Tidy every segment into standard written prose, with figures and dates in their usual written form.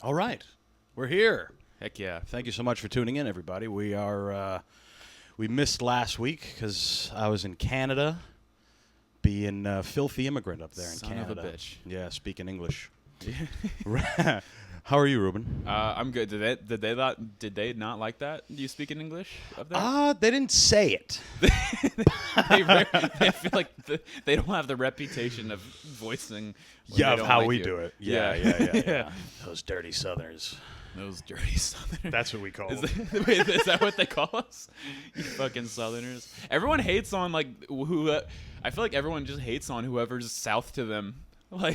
All right, we're here. Heck yeah. Thank you so much for tuning in, everybody. We are we missed last week because I was in Canada, being a filthy immigrant up there in Son Canada. of a bitch. Yeah, speaking English. How are you, Reuben? I'm good. Did they not like that? Do you speak in English up there? They didn't say it. I feel like they don't have the reputation of voicing. when Yeah, they of don't how like we you. do it. Yeah. Yeah. Those dirty Southerners. Those dirty Southerners. That's what we call them. Is that what they call us? You fucking Southerners. Everyone hates on who. I feel like everyone just hates on whoever's south to them. Yeah.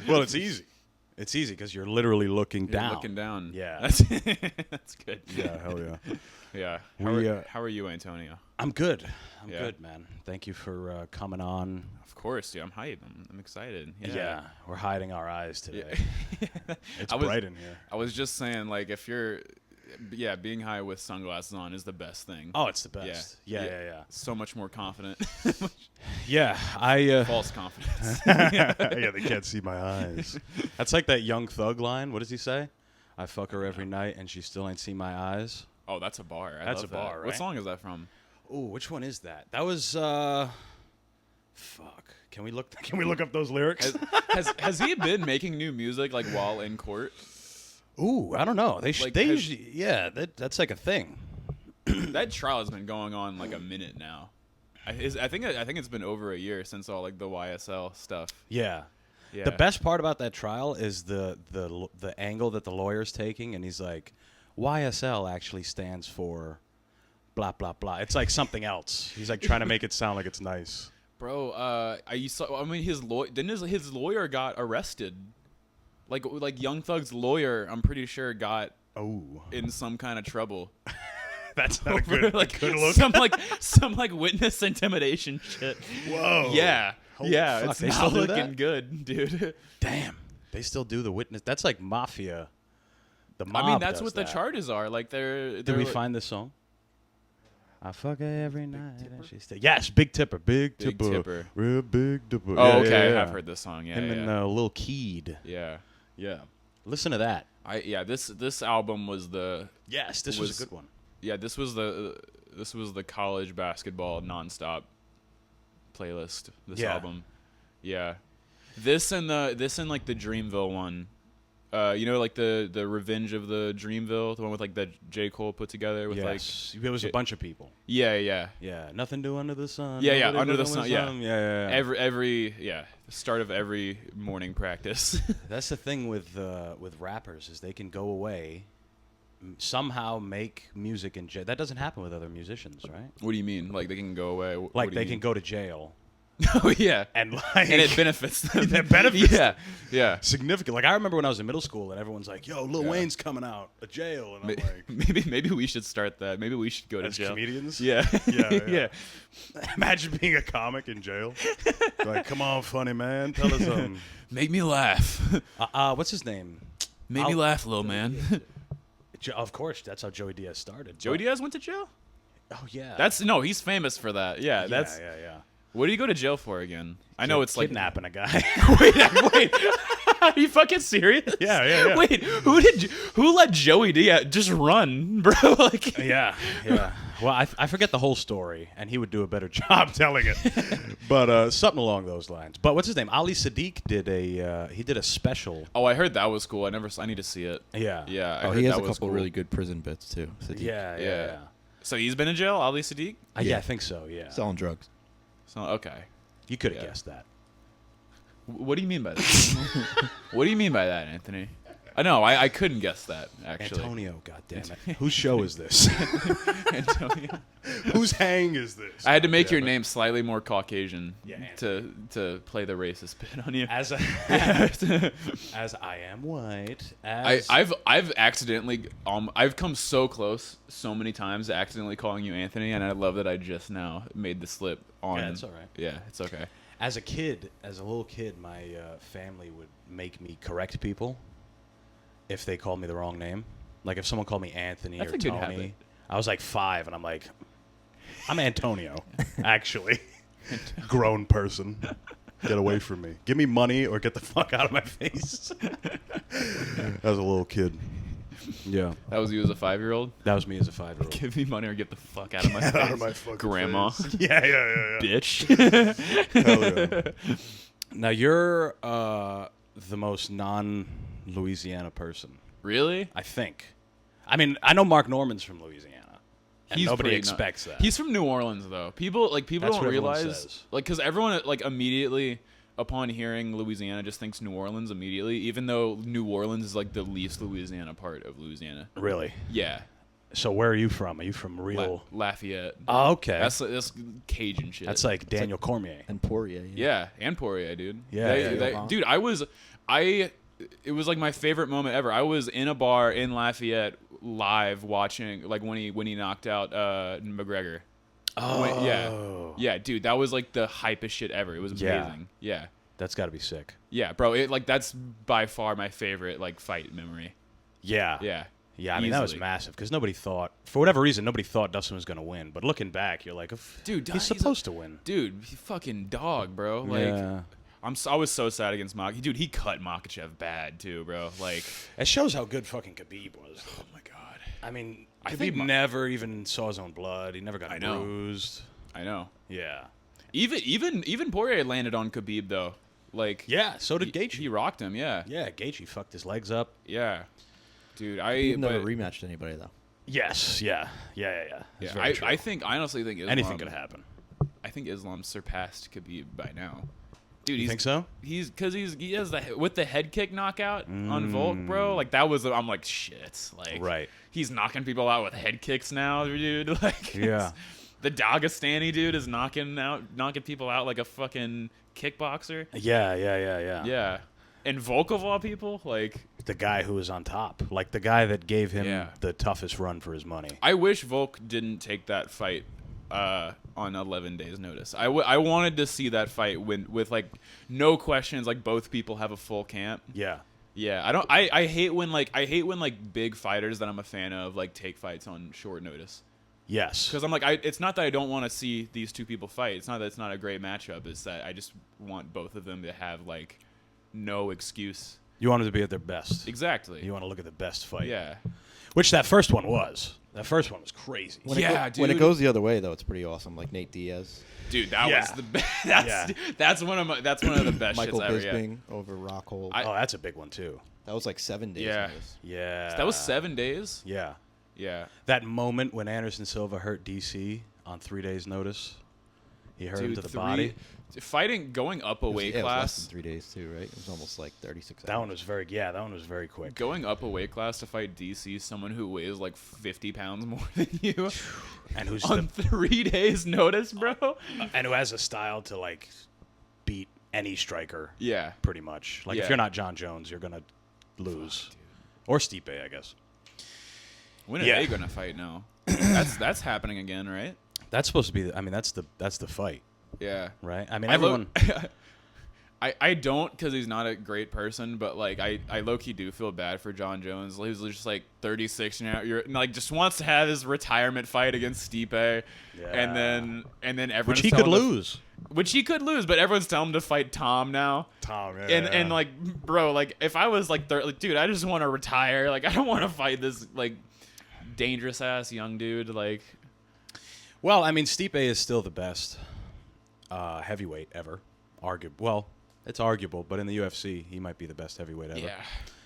Well, it's easy. It's easy because you're literally looking You're down. looking down. Yeah. That's good. Yeah, hell yeah. Yeah. How are you, Antonio? I'm good. I'm Yeah. good, man. Thank you for coming on. Of course, dude. I'm hyped. I'm excited. Yeah. We're hiding our eyes today. Yeah. It's bright in here. I was just saying, like, if you're, being high with sunglasses on is the best thing. Oh, it's the best. Yeah. So much more confident. Yeah, I. False confidence. Yeah, they can't see my eyes. That's like that Young Thug line. What does he say? I fuck her every night and she still ain't seen my eyes. Oh, that's a bar. That's love a bar, that. right? What song is that from? Ooh, which one is that? That was. Fuck. Can we look? Can we look up those lyrics? Has he been making new music like while in court? Ooh, I don't know. They Like, they has- usually that's like a thing. That trial has been going on like a minute now. I think it's been over a year since all like the YSL stuff. Yeah. Yeah. The best part about that trial is the angle that the lawyer's taking, and he's like, YSL actually stands for blah blah blah. It's like something else. He's like trying to make it sound like it's nice. Bro, his lawyer didn't his lawyer got arrested. Like Young Thug's lawyer, I'm pretty sure got Oh, in some kind of trouble. that's not a Over, good, like good look. some witness intimidation shit. Whoa. Yeah. Holy yeah, fuck, it's they not still do looking that? good, dude. Damn, they still do the witness. That's like mafia. The mob. I mean, that's does what that. the charges are. Like they're Did we like, find this song? I fuck her every night. And she stay. Yes, Big Tipper. Big Big Tipper. Tipper. Real Big Tipper. Oh, Yeah, okay, yeah. I've heard this song. Yeah, Him and yeah. Lil Keed. Yeah. Yeah. Listen to that. This album was the Yes, this was a good one. this was the college basketball nonstop playlist. This Yeah. album, yeah. This and like the Dreamville one, like the Revenge of the Dreamville, the one with like that J. Cole put together with Yes. It was a bunch of people. yeah. Yeah. Nothing to under the sun. Yeah, Nobody under the but sun, yeah. Yeah. Every the start of every morning practice. That's the thing with rappers is they can go away, somehow make music in jail. That doesn't happen with other musicians, right? What do you mean? Like they can go away? Like they can go to jail Oh yeah, and like and it benefits them. That benefits yeah. significant. Like I remember when I was in middle school and everyone's like, "Yo, Lil Yeah. Wayne's coming out of jail," and I'm like, Maybe we should start that. Maybe we should go to "As jail. comedians, Yeah. Yeah. Imagine being a comic in jail. Like, come on, funny man, tell us something. Make me laugh. What's his name? Make me laugh, little man. Of course, that's how Joey Diaz started. Joey Diaz went to jail? Oh yeah. He's famous for that. Yeah, that's yeah. what did he go to jail for again? I know it's like kidnapping a guy. wait. Are you fucking serious? Yeah. Wait, who let Joey Diaz just run, bro? Like Yeah. Well, I forget the whole story, and he would do a better job telling it. But something along those lines. But what's his name? Ali Sadiq did a special. Oh, I heard that was cool. I need to see it. Yeah. Yeah. I Oh, heard he has that a was couple cool. really good prison bits too. Sadiq. Yeah. So he's been in jail, Ali Sadiq? Yeah, I think so. Yeah. Selling drugs. So okay. You could have Yeah. guessed that. What do you mean by that? What do you mean by that, Anthony? No, I couldn't guess that, actually. Antonio, goddammit. Whose show is this? Antonio. Whose hang is this? I had to make your Goddammit. name slightly more Caucasian Yeah, to play the racist bit on you. As as I am white. I've accidentally I've come so close so many times to accidentally calling you Anthony, and I love that I just now made the slip on. Yeah, it's all right. Yeah, it's okay. As a little kid, my family would make me correct people if they called me the wrong name. Like if someone called me Anthony That's or a good Tony. habit. I was like 5, and I'm like, I'm Antonio, actually. Grown person. Get away from me. Give me money or get the fuck out of my face. As a little kid. Yeah. That was you as a 5-year-old? That was me as a 5-year-old. Give me money or get the fuck out of my face. Out of my fucking Grandma. face. Yeah. Bitch. Hell yeah. Now, you're the most non-Louisiana person. Really? I think. I mean, I know Mark Norman's from Louisiana. And nobody pretty expects that. He's from New Orleans, though. People That's don't what everyone realize, says. like, because everyone like immediately upon hearing Louisiana just thinks New Orleans immediately, even though New Orleans is like the least Louisiana part of Louisiana. Really? Yeah. So where are you from? Are you from real? Lafayette. Oh, okay. That's Cajun shit. That's like Daniel Cormier. And Poirier. Yeah, and Poirier, dude. Yeah, Dude, it was like my favorite moment ever. I was in a bar in Lafayette live watching, like when he knocked out McGregor. Oh. Yeah, dude, that was like the hypest shit ever. It was amazing. Yeah. That's got to be sick. Yeah, bro. That's by far my favorite like fight memory. Yeah. Yeah. Yeah, I mean, that was Easily. massive because nobody thought, for whatever reason, nobody thought Dustin was going to win. But looking back, you're like, Dude, he's supposed to win. Dude, he fucking dog, bro. Like, Yeah. I was so sad against Mak. Dude, he cut Makhachev bad too, bro. Like, It shows how good fucking Khabib was. oh my god. I mean, I Khabib think never even saw his own blood. He never got I know. bruised. I know. Yeah. Even Poirier landed on Khabib though. Like, Yeah, so did Gaethje. He rocked him. Yeah. Yeah, Gaethje fucked his legs up. Yeah. Dude, You've never but- rematched anybody though. Yes, yeah. Yeah, It's very true. I honestly think Islam, Anything could happen. I think Islam surpassed Khabib by now. Dude, You think so? He has with the head kick knockout on Volk, bro. Like that was I'm like shit. Like Right. he's knocking people out with head kicks now, dude. Like Yeah. the Dagestani dude is knocking people out like a fucking kickboxer. Yeah. Yeah. And Volk of all people, like The guy who was on top. Like the guy that gave him Yeah. the toughest run for his money. I wish Volk didn't take that fight on 11 days notice. I wanted to see that fight with like no questions, like both people have a full camp. Yeah. Yeah, I hate when like big fighters that I'm a fan of like take fights on short notice. Yes. Because I'm like it's not that I don't want to see these two people fight. It's not that it's not a great matchup. It's that I just want both of them to have like no excuse. You want them to be at their best. Exactly. You want to look at the best fight. Yeah. Which that first one was. That first one was crazy. When Dude. it goes the other way though, it's pretty awesome. Like Nate Diaz, Dude, that Yeah. was the best. Yeah. That's one of the best Michael shits ever. Yeah. Bisping over Rockhold. I- Oh, that's a big one too. That was like 7 days. Yeah. notice. Yeah. That was 7 days. Yeah. Yeah. That moment when Anderson Silva hurt DC on 3 days' notice. He hurt him to the body. Fighting, going up a It was- weight yeah, it was less class. than 3 days too, right? It was almost like 36 That hours. one was very quick. Going up a weight class to fight DC, someone who weighs like 50 pounds more than you, And who's on 3 days' notice, bro. and who has a style to like beat any striker Yeah. pretty much. Like Yeah. if you're not John Jones, you're gonna lose. Or Stipe, I guess. When are Yeah. they gonna fight now? That's happening again, right? That's supposed to be. I mean, that's the fight, Yeah. right? I mean, I everyone. I don't because he's not a great person, but like I low key do feel bad for John Jones. He's just like 36 now. You're like just wants to have his retirement fight against Stipe, and then everyone's which he telling could him to- lose. Which he could lose, but everyone's telling him to fight Tom now. Tom, And like, bro, like if I was like, dude, I just want to retire. Like I don't want to fight this like dangerous ass young dude. Like, well, I mean, Stipe is still the best heavyweight ever. Well, it's arguable, but in the UFC, he might be the best heavyweight ever. yeah.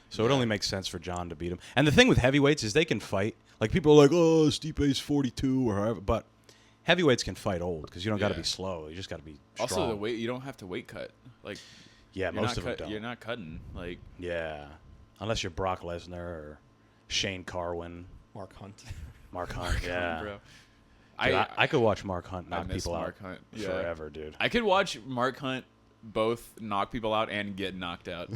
So it only makes sense for John to beat him. And the thing with heavyweights is they can fight. Like people are like, oh, Stipe's 42 or however, but heavyweights can fight old because you don't got to Yeah. be slow. You just got to be strong. Also, the weight you don't have to weight cut. Like, Yeah, you're most not of them don't. You're not cutting. Like, Yeah, unless you're Brock Lesnar or Shane Carwin, Mark Hunt. Mark Hunt. Yeah, bro. Dude, I could watch Mark Hunt knock miss people Mark out Hunt. Yeah. forever, dude. I could watch Mark Hunt both knock people out and get knocked out.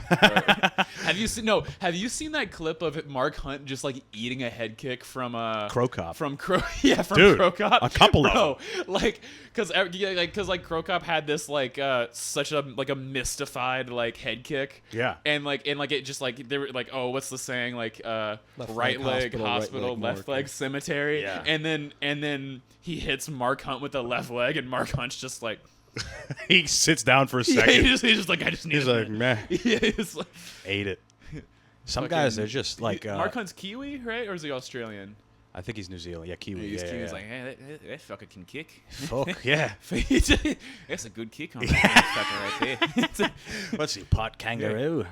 Have you seen that clip of Mark Hunt just like eating a head kick from Crow Cop. from Dude, Crow Cop? a couple of Bro, like cuz Crow Cop had this like such a like a mystified like head kick. Yeah. And it just like they were like, oh, what's the saying, like Left right leg leg hospital, right leg left mark. leg cemetery. Yeah. And then he hits Mark Hunt with the left leg and Mark Hunt's just like He sits down for a Yeah, second. he's just like, I just need He's a like, minute. meh. Yeah, it's like Ate it. Some fucking- guys, they're just like. Mark Hunt's Kiwi, right? Or is he Australian? I think he's New Zealand. Yeah, Kiwi. He's yeah, Kiwi's yeah. like, hey, that fucker can kick. Fuck, yeah. That's a good kick on that fucker right there. What's he, pot kangaroo?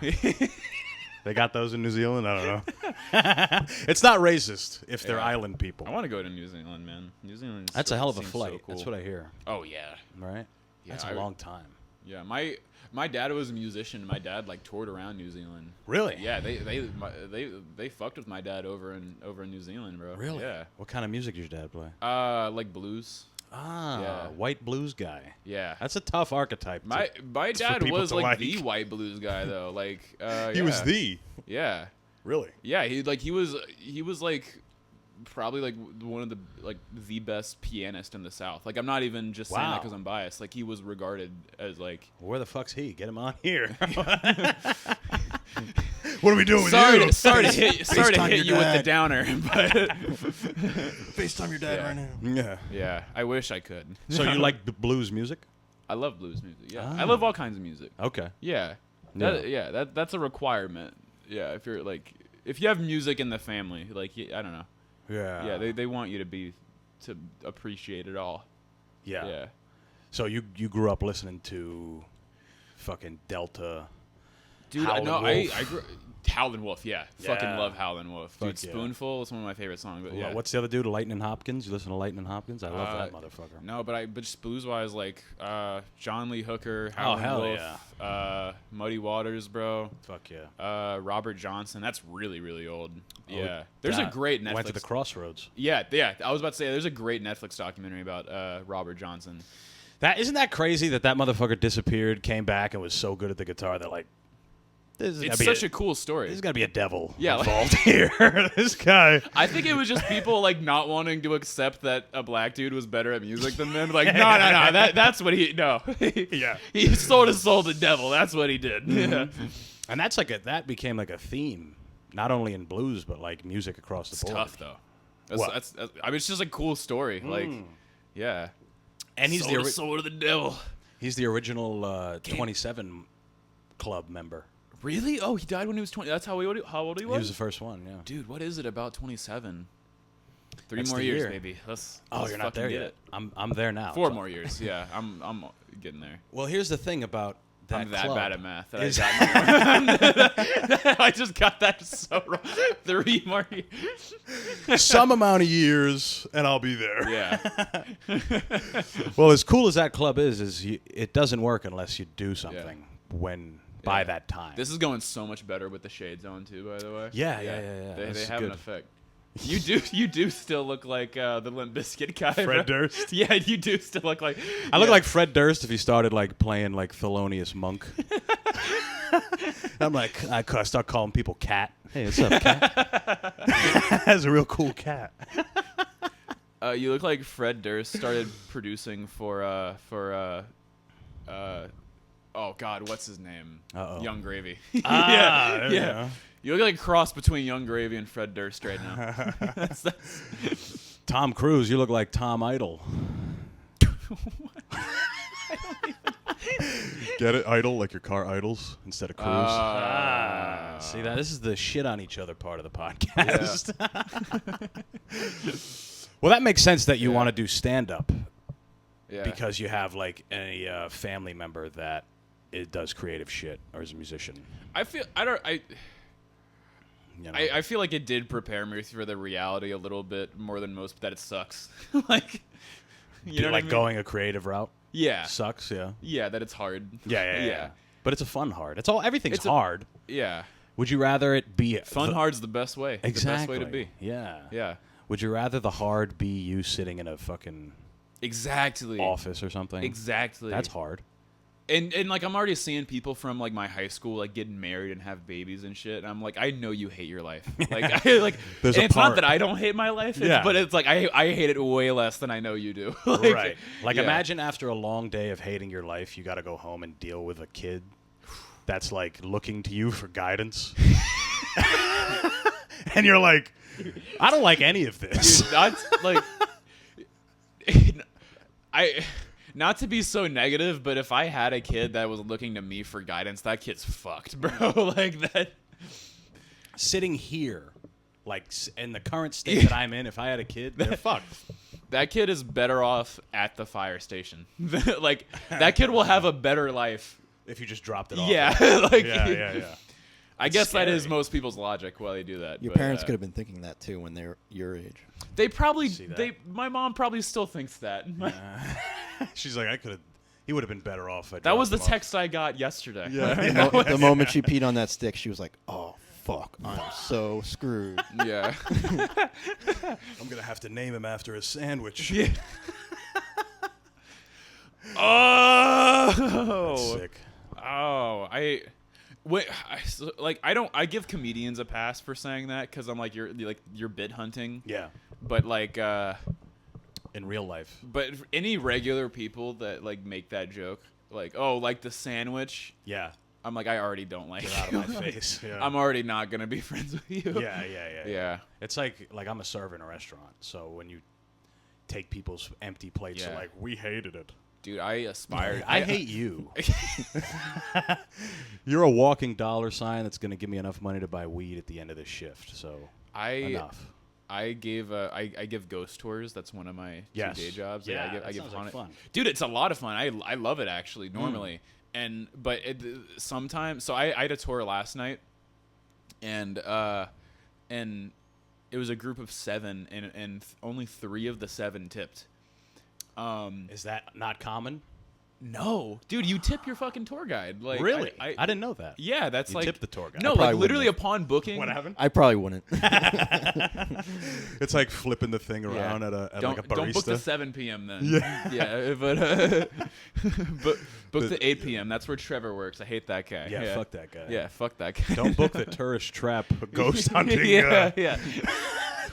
They got those in New Zealand? I don't know. It's not racist if they're Yeah. island people. I want to go to New Zealand, man. New Zealand. That's a hell of a seems flight. So cool. That's what I hear. Oh yeah, Right? Yeah, That's a long time. yeah. My dad was a musician. My dad like toured around New Zealand. Really? Yeah, they fucked with my dad over in New Zealand, bro. Really? Yeah. What kind of music did your dad play? Like blues. Ah, Yeah. white blues guy. Yeah. That's a tough archetype. My dad people was to like like. the white blues guy though. Like He was yeah. the. Yeah. Really? Yeah, he was like probably like one of the best pianist in the South. Like I'm not even just saying that Wow. because I'm biased. Like he was regarded as like Where the fuck's he? Get him on here. What are we doing sorry with you? to hit FaceTime you your with the dad. downer, but FaceTime your dad Yeah. right now. Yeah. yeah, I wish I could. So you like the blues music? I love blues music. Yeah, Ah. I love all kinds of music. Okay. Yeah, Yeah. that's a requirement. Yeah, if you have music in the family, like I don't know. Yeah. Yeah, they want you to appreciate it all. Yeah. Yeah. So you grew up listening to fucking Delta. Dude, Howlin' no, Wolf. I grew Howlin' Wolf, yeah. Fucking Yeah. love Howlin' Wolf. Dude, Fuck yeah. Spoonful is one of my favorite songs. But yeah. What's the other dude? Lightning Hopkins. You listen to Lightning Hopkins? I love Uh, that motherfucker. No, but just blues wise, like John Lee Hooker, Howlin' hell Wolf, Muddy Waters, bro. Fuck yeah. Robert Johnson. That's really, really old. Oh, Yeah. There's a that great Netflix. Went to the crossroads. Yeah. I was about to say there's a great Netflix documentary about Robert Johnson. Isn't that crazy that motherfucker disappeared, came back, and was so good at the guitar that like It's such a cool story. There's got to be a devil Yeah, like- involved here. This guy. I think it was just people like not wanting to accept that a black dude was better at music than them. Like, no, that's what he Yeah. he sold his soul to the devil. That's what he did. Yeah. And that's that became like a theme, not only in blues but like music across the It's board. tough though. What? That's I mean, it's just a cool story. Like, yeah. And he's sold his soul to the devil. he's the original 27 Club member. Really? Oh, he died when he was 20. That's how old he He was? was the first one. Yeah. Dude, what is it about 27? Three That's more the years, year. baby. Let's Oh, you're not fucking there get yet. it. I'm there now. 4 So- more years. Yeah, I'm getting there. Well, here's the thing about that I'm that club. bad at math. That is- I just got that so wrong. 3 more years. Some amount of years, and I'll be there. Yeah. Well, as cool as that club is it doesn't work unless you do something by Yeah. that time. This is going so much better with the shade zone too, by the way. Yeah. They This is have an good. effect. You do still look like the Limp Bizkit guy. Fred bro. Durst? Yeah, you do still look like. I look yeah. like Fred Durst if he started like playing like Thelonious Monk. I'm like, I start calling people cat. Hey, what's up, cat? That's a real cool cat. You look like Fred Durst started producing for oh God, what's his name? Uh-oh. Young Gravy. Ah, there we yeah. go. You look like a cross between Young Gravy and Fred Durst right now. That's Tom Cruise, you look like Tom Idol. Get it? Idol, like your car idles instead of Cruise. See that? This is the shit on each other part of the podcast. Well, that makes sense that you Yeah. want to do stand-up yeah. because you have like a family member that does creative shit or is a musician. I feel You know? I feel like it did prepare me for the reality a little bit more than most, that it sucks. Like, you know what I like mean? going a creative route Yeah. sucks. Yeah. Yeah, that it's hard. Yeah. But it's a fun hard. Everything's It's a- hard. Yeah. Would you rather it be Fun hard's the best way. Exactly. The best way to be. Yeah. Yeah. Would you rather the hard be you sitting in a fucking Exactly. office or something? Exactly. That's hard. And like I'm already seeing people from like my high school like getting married and have babies and shit. And I'm like, I know you hate your life. Like There's and a it's part- not that I don't hate my life, Yeah. but it's like I hate it way less than I know you do. Like, Right. Like yeah. imagine after a long day of hating your life, you got to go home and deal with a kid that's like looking to you for guidance. And you're like, I don't like any of this. Dude, that's like not to be so negative, but if I had a kid that was looking to me for guidance, that kid's fucked, bro. Like that. Sitting here, like in the current state that I'm in, if I had a kid, they're fucked. That kid is better off at the fire station. Like that kid will have a better life. If you just dropped it off. Yeah, like yeah. I guess that is scary. most people's logic while they do that. Your but, parents could have been thinking that too when they're your age. They probably. See that? My mom probably still thinks that. She's like, he would have been better off. If I That was the dropped him off. text I got yesterday. The moment she peed on that stick, she was like, "Oh fuck, I'm so screwed." Yeah. I'm gonna have to name him after a sandwich. Yeah. Oh. That's sick. Oh, I give comedians a pass for saying that because I'm like you're bit hunting. Yeah. But like In real life. but any regular people that like make that joke, like, oh, like the sandwich, Yeah. I'm like, I already don't like Get out you. of my face. Yeah. I'm already not gonna be friends with you. Yeah. It's like I'm a server in a restaurant, so when you take people's empty plates, Yeah. they're like, we hated it. Dude, I aspired. I hate you. You're a walking dollar sign that's going to give me enough money to buy weed at the end of the shift. So enough. I give ghost tours. That's one of my two day jobs. Yeah, I that give sounds like fun. Dude, it's a lot of fun. I love it actually normally. But sometimes, so I had a tour last night, and it was a group of 7, and only 3 of the 7 tipped. Is that not common? No, dude, you tip your fucking tour guide. Like, Really? I didn't know that. Yeah, that's You like tip the tour guide. No, I probably like literally wouldn't upon booking. What happened? I probably wouldn't. It's like flipping the thing around at like a barista. Don't book the 7 p.m. then. Yeah. But book the 8 p.m. That's where Trevor works. I hate that guy. Yeah, fuck that guy. Yeah, fuck that guy. Don't book the tourist trap ghost hunting yeah.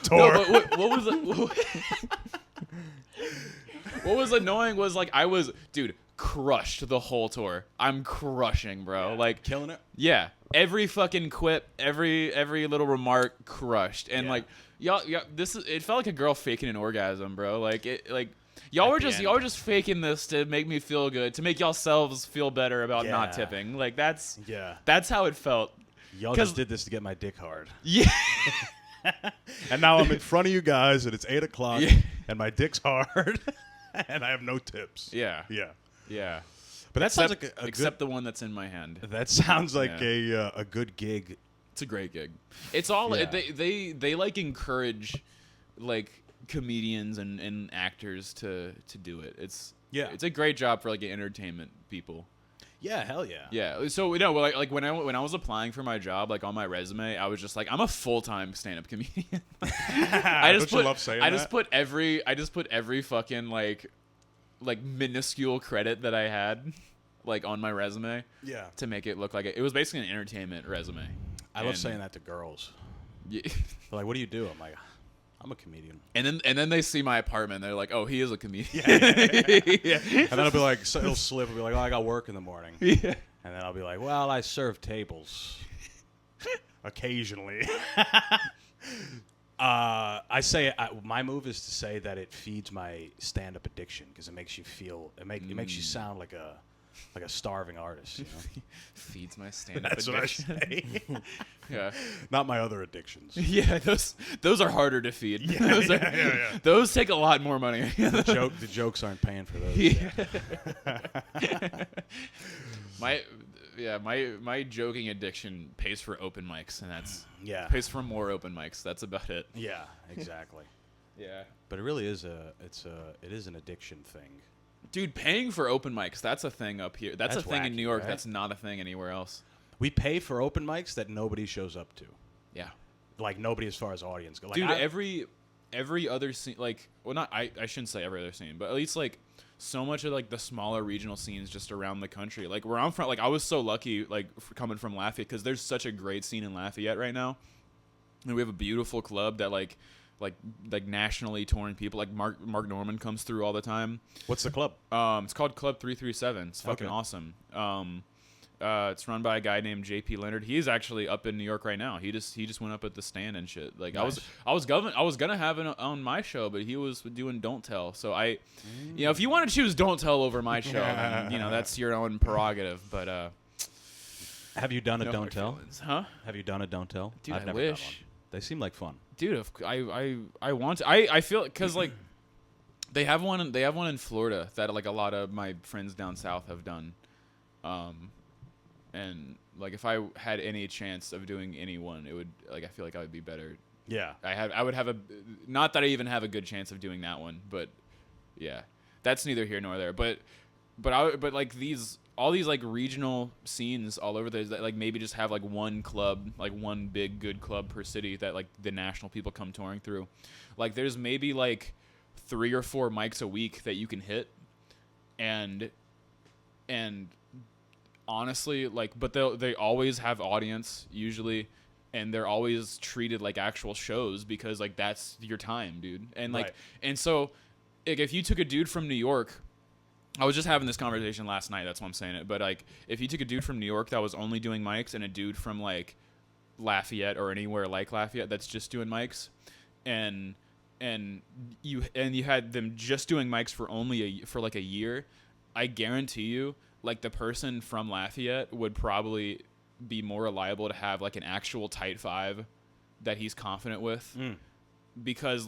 tour. No, but what was it? What was annoying was like I was, dude, crushed the whole tour. I'm crushing, bro. Like killing it. Yeah, every fucking quip, every little remark crushed, and like y'all, it felt like a girl faking an orgasm, bro. Like y'all were just faking this to make me feel good, to make yourselves feel better about not tipping. Like that's how it felt. Y'all just did this to get my dick hard. Yeah. And now I'm in front of you guys, and it's 8 o'clock, and my dick's hard, and I have no tips. Yeah. But that sounds like except the one that's in my hand. That sounds like a good gig. It's a great gig. It's all they like encourage like comedians and actors to do it. It's a great job for like entertainment people. Yeah, hell yeah. Yeah. So like when I was applying for my job, like on my resume, I was just like, I'm a full-time stand-up comedian. I just put every fucking like minuscule credit that I had like on my resume. Yeah. To make it look like it was basically an entertainment resume. I love saying that to girls. Yeah. They're like, "What do you do?" I'm like, "I'm a comedian." And then they see my apartment. They're like, "Oh, he is a comedian." Yeah. And then I'll be like, so it'll slip. I'll be like, "Oh, I got work in the morning." Yeah. And then I'll be like, "Well, I serve tables occasionally." I say my move is to say that it feeds my stand-up addiction because it makes you feel it makes you sound like a starving artist. You know? Feeds my stand-up That's addiction. what I say. Yeah. Not my other addictions. Yeah, those are harder to feed. Yeah. Those take a lot more money. The jokes aren't paying for those. Yeah. My joking addiction pays for open mics, and that's pays for more open mics. That's about it. Yeah, exactly. Yeah. But it really is it is an addiction thing. Dude, paying for open mics, that's a thing up here. That's a thing in wacky, New York. right? That's not a thing anywhere else. We pay for open mics that nobody shows up to. Yeah. Like nobody as far as audience goes. Like, Dude, every other scene, like, well, not I shouldn't say every other scene, but at least like so much of like the smaller regional scenes just around the country. Like where I'm from, like I was so lucky, like coming from Lafayette, because there's such a great scene in Lafayette right now, and we have a beautiful club that like nationally touring people, like Mark Norman comes through all the time. What's the club? It's called Club 337. It's fucking awesome. It's run by a guy named JP Leonard. He's actually up in New York right now. He just went up at the stand and shit. Like Nice. I was gonna have it on my show, but he was doing Don't Tell. So if you want to choose Don't Tell over my show, then, that's your own prerogative. But Have you done a no Don't hard Tell? feelings. Huh? Have you done a Don't Tell? Dude, I've I never done wish. one. They seem like fun. Dude, I want to. I feel because like they have one in Florida that like a lot of my friends down south have done, and like if I had any chance of doing any one, it would like I feel like I would be better. Yeah. I would have a not that I even have a good chance of doing that one, but yeah, that's neither here nor there. But like all these like regional scenes all over there that like maybe just have like one club, like one big good club per city that like the national people come touring through. Like there's maybe like 3 or 4 mics a week that you can hit, and honestly like but they always have audience usually, and they're always treated like actual shows because like that's your time, dude. And like Right. and so like if you took a dude from New York, I was just having this conversation last night, that's why I'm saying it, but like if you took a dude from New York that was only doing mics and a dude from like Lafayette or anywhere like Lafayette that's just doing mics, and you had them just doing mics for like a year, I guarantee you like the person from Lafayette would probably be more reliable to have like an actual tight 5 that he's confident with, because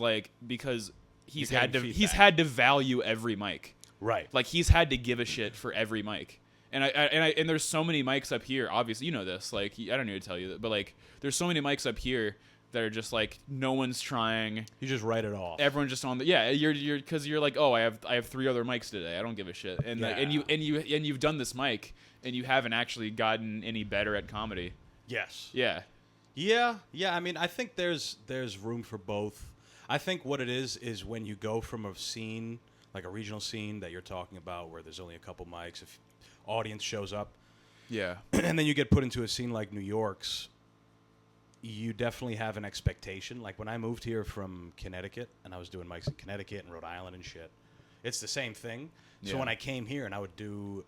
he's You're had getting to feedback. had to value every mic. Right. Like he's had to give a shit for every mic. And there's so many mics up here, obviously you know this, like I don't need to tell you that, but like there's so many mics up here that are just like no one's trying. You just write it off. Everyone's just on the you're because you're like, oh, I have 3 other mics today, I don't give a shit. And like, Yeah. and you've done this mic and you haven't actually gotten any better at comedy. Yes. Yeah. Yeah. I mean, I think there's room for both. I think what it is when you go from a scene, like a regional scene that you're talking about where there's only a couple mics, if audience shows up, Yeah. and then you get put into a scene like New York's, you definitely have an expectation. Like when I moved here from Connecticut and I was doing mics in Connecticut and Rhode Island and shit, it's the same thing. So Yeah. when I came here and I would do,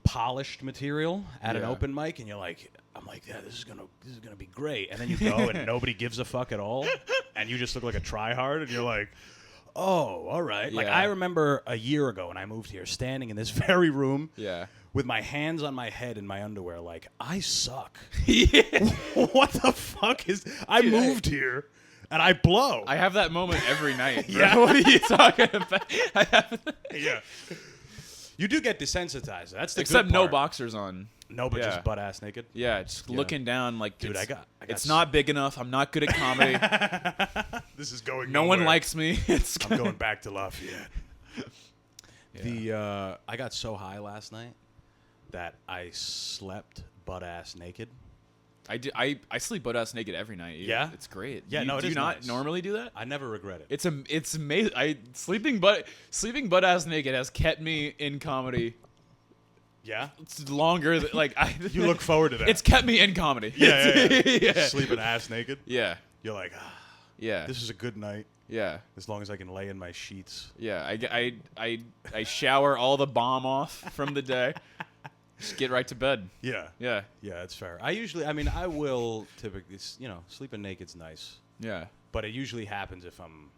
polished material at an Yeah. open mic, and I'm like, yeah, this is gonna be great. And then you go and nobody gives a fuck at all, and you just look like a tryhard, and you're like, oh, all right. Like Yeah. I remember a year ago when I moved here, standing in this very room, Yeah. with my hands on my head in my underwear, like I suck. Yeah. What the fuck is? I Dude, moved here, and I blow. I have that moment every night. Bro. Yeah. What are you talking about? Yeah. You do get desensitized. That's the Except good no part. boxers on. No, but Yeah. just butt ass naked. Yeah, just looking down like, Dude, it's, I got it's not big enough. I'm not good at comedy. This is going. No one nowhere. likes me. It's I'm going back to Lafayette. I got so high last night that I slept butt ass naked. I sleep butt ass naked every night. Yeah? It's great. Yeah, do no, you, it do is you not nice. normally do that? I never regret it. It's amazing. Sleeping butt ass naked has kept me in comedy. Yeah. It's longer than like I. You look forward to that. It's kept me in comedy. yeah. Yeah. Sleeping ass naked. Yeah. You're like, Yeah. this is a good night Yeah. as long as I can lay in my sheets. Yeah. I shower all the bomb off from the day. Just get right to bed. Yeah. Yeah. Yeah, that's fair. I will typically, sleeping naked's nice, Yeah. but it usually happens if I'm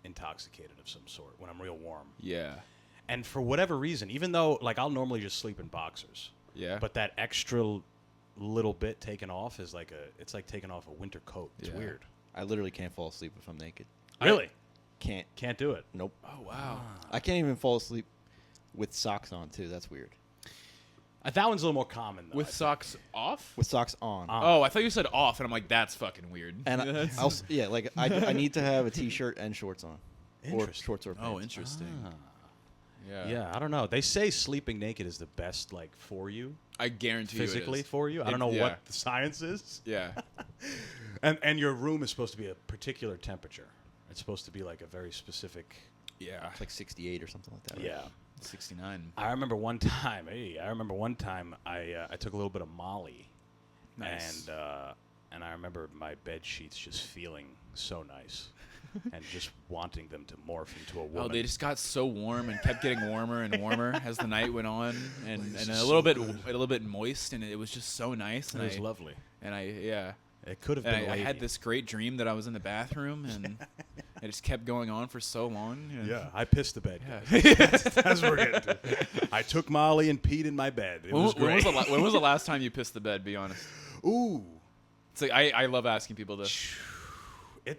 intoxicated of some sort, when I'm real warm. Yeah. And for whatever reason, even though, like, I'll normally just sleep in boxers, Yeah. but that extra little bit taken off is it's like taking off a winter coat. It's Yeah. weird. I literally can't fall asleep if I'm naked. Really? Can't. Can't do it. Nope. Oh wow. I can't even fall asleep with socks on too. That's weird. That one's a little more common, though. With socks off? With socks on. Oh, I thought you said off, and I'm like, that's fucking weird. And That's- I need to have a t-shirt and shorts on. Or Interesting. shorts or pants. oh, interesting. Ah. Yeah. Yeah, I don't know. They say sleeping naked is the best, like, for you, I guarantee you it physically is. for you. I don't know yeah. what the science is. Yeah. And your room is supposed to be a particular temperature. It's supposed to be like a very specific. Yeah. It's like 68 or something like that. Right? Yeah. 69. I remember one time. I took a little bit of Molly. Nice. And I remember my bed sheets just feeling so nice. and just wanting them to morph into a woman. Oh, they just got so warm and kept getting warmer and warmer as the night went on, and It's a so little bit moist, and it was just so nice. And It was lovely. And yeah. It could have And been. I had this great dream that I was in the bathroom, and it just kept going on for so long. And Yeah, I pissed the bed. Yeah. That's what we're getting to. I took Molly and peed in my bed. It was great. When was the last time you pissed the bed? Be honest. Ooh. It's like I love asking people this.